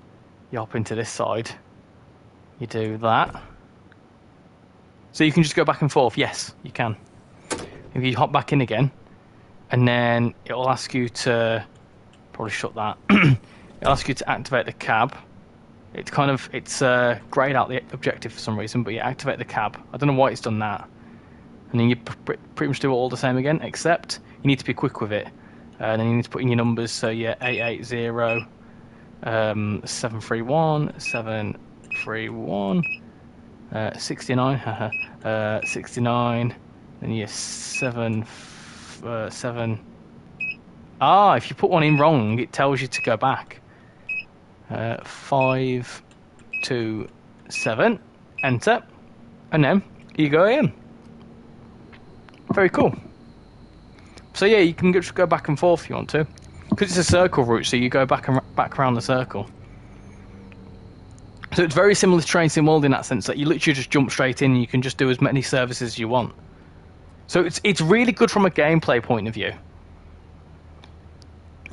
you hop into this side. You do that, so you can just go back and forth. Yes, you can. If you hop back in again, and then it'll ask you to probably shut that. It'll ask you to activate the cab. It's grayed out the objective for some reason, but you activate the cab. I don't know why it's done that. And then you pretty much do it all the same again, except you need to be quick with it. And then you need to put in your numbers. So yeah, 880, 731, 731, 69, 69. And you're 7. If you put one in wrong, it tells you to go back. 5, 2, 7. Enter, and then you go in. Very cool. So yeah, you can just go back and forth if you want to, because it's a circle route. So you go back around the circle. So it's very similar to Train Sim World in that sense that you literally just jump straight in and you can just do as many services as you want. So it's really good from a gameplay point of view.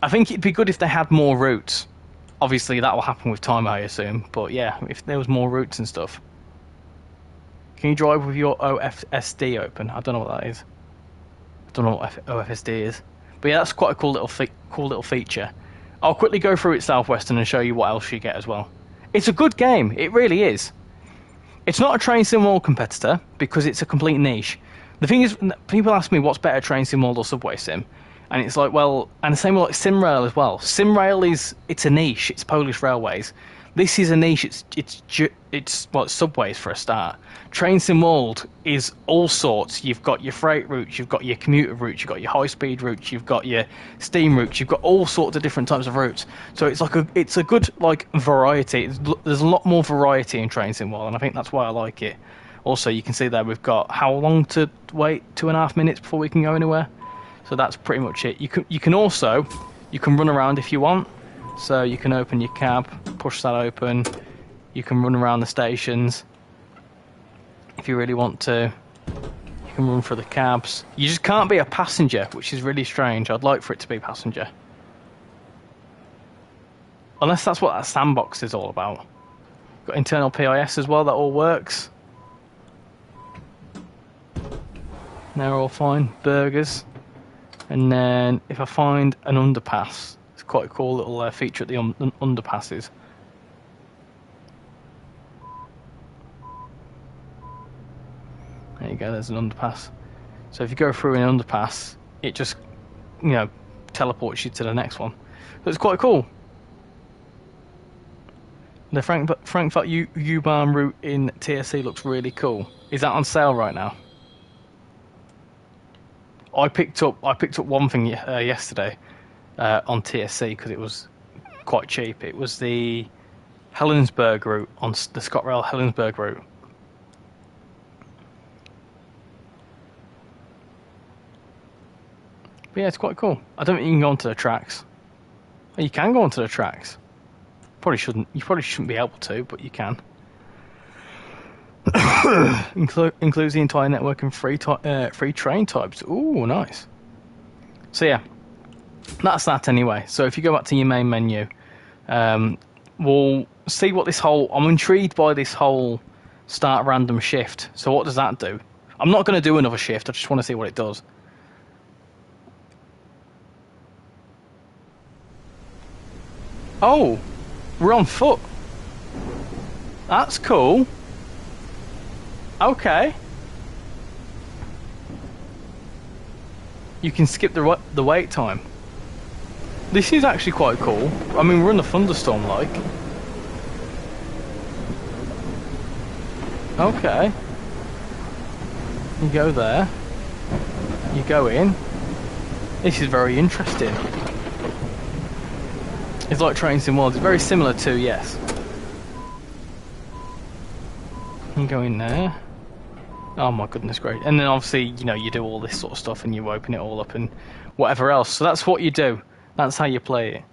I think it'd be good if they had more routes. Obviously, that will happen with time, I assume. But yeah, if there was more routes and stuff. Can you drive with your OFSD open? I don't know what that is. I don't know what OFSD is. But yeah, that's quite a cool little feature. I'll quickly go through it Southwestern and show you what else you get as well. It's a good game. It really is. It's not a Train Sim World competitor because it's a complete niche. The thing is, people ask me what's better, Train Sim World or Subway Sim, and it's like, well, and the same with like SimRail as well. SimRail it's a niche. It's Polish railways. This is a niche. It's subways for a start. Train Sim World is all sorts. You've got your freight routes, you've got your commuter routes, you've got your high speed routes, you've got your steam routes, you've got all sorts of different types of routes. So it's a good like variety. There's a lot more variety in Train Sim World, and I think that's why I like it. Also, you can see there we've got how long to wait, 2.5 minutes before we can go anywhere. So that's pretty much it. You can run around if you want. So you can open your cab, push that open. You can run around the stations if you really want to. You can run for the cabs. You just can't be a passenger, which is really strange. I'd like for it to be passenger. Unless that's what that sandbox is all about. Got internal PIS as well, that all works. They're all fine. Burgers. And then if I find an underpass, it's quite a cool little feature at the underpasses. There you go, there's an underpass. So if you go through an underpass, it just, teleports you to the next one. So it's quite cool. The Frankfurt U-Bahn route in TSC looks really cool. Is that on sale right now? I picked up one thing yesterday on TSC because it was quite cheap. It was the Helensburgh route on the ScotRail Helensburgh route. But yeah, it's quite cool. I don't think you can go onto the tracks. Well, you can go onto the tracks. Probably shouldn't. You probably shouldn't be able to, but you can. Includes the entire network and free train types. Ooh, nice. So yeah, that's that anyway. So if you go back to your main menu, we'll see what this whole... I'm intrigued by this whole start random shift. So what does that do? I'm not going to do another shift. I just want to see what it does. Oh, we're on foot. That's cool. Okay. You can skip the wait time. This is actually quite cool. I mean, we're in a thunderstorm, like. Okay. You go there. You go in. This is very interesting. It's like Train Sim World. It's very similar to, yes. You go in there. Oh my goodness gracious. And then obviously, you know, you do all this sort of stuff and you open it all up and whatever else. So that's what you do. That's how you play it.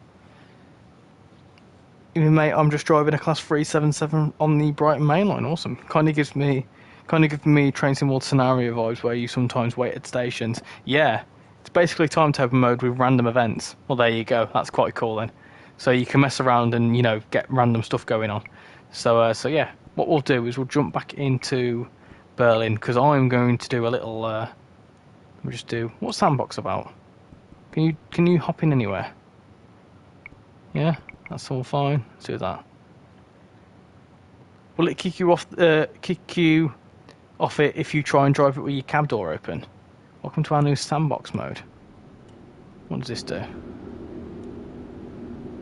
Even mate, I'm just driving a class 377 on the Brighton main line. Awesome. Kind of gives me Train Sim World scenario vibes where you sometimes wait at stations. Yeah. It's basically timetable mode with random events. Well, there you go. That's quite cool then. So you can mess around and, you know, get random stuff going on. So yeah, what we'll do is we'll jump back into Berlin because I'm going to do a little. We'll just do what's Sandbox about? Can you hop in anywhere? Yeah, that's all fine. Let's do that. Will it kick you off? Kick you off it if you try and drive it with your cab door open? Welcome to our new Sandbox mode. What does this do?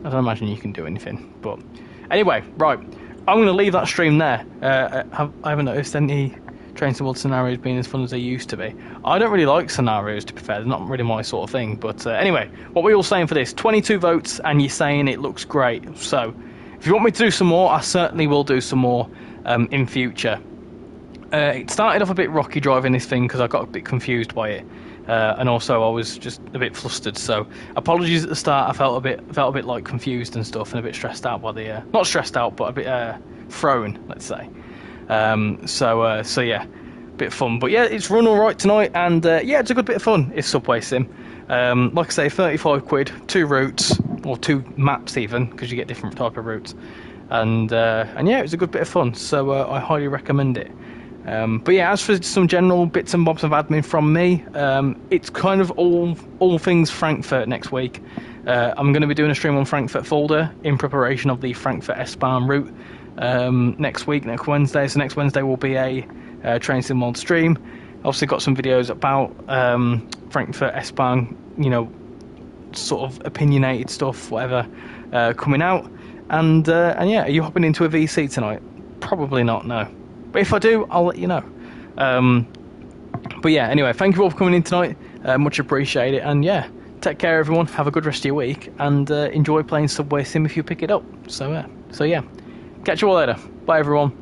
I don't imagine you can do anything, but anyway, right. I'm going to leave that stream there. I haven't noticed any Train Sim World scenarios being as fun as they used to be. I don't really like scenarios, to be fair. They're not really my sort of thing. But anyway, what we're all saying for this, 22 votes, and you're saying it looks great. So if you want me to do some more, I certainly will do some more in future. It started off a bit rocky driving this thing because I got a bit confused by it. And also I was just a bit flustered, so apologies at the start. I felt a bit like confused and stuff, and a bit stressed out by the not stressed out, but a bit thrown, let's say. So yeah, bit fun, but yeah, it's run all right tonight, and yeah, it's a good bit of fun. It's Subway Sim. Like I say, 35 quid, 2 routes or 2 maps even, because you get different type of routes, and yeah, it's a good bit of fun. So I highly recommend it. But yeah, as for some general bits and bobs of admin from me, it's kind of all things Frankfurt next week. I'm going to be doing a stream on Frankfurt Folder in preparation of the Frankfurt S-Bahn route next week, next Wednesday. So next Wednesday will be a Train Sim World stream. Obviously got some videos about Frankfurt S-Bahn, you know, sort of opinionated stuff, whatever, coming out. And yeah, are you hopping into a VC tonight? Probably not, no. But if I do, I'll let you know. But yeah, anyway, thank you all for coming in tonight. Much appreciated. And yeah, take care, everyone. Have a good rest of your week. And enjoy playing Subway Sim if you pick it up. So yeah, catch you all later. Bye, everyone.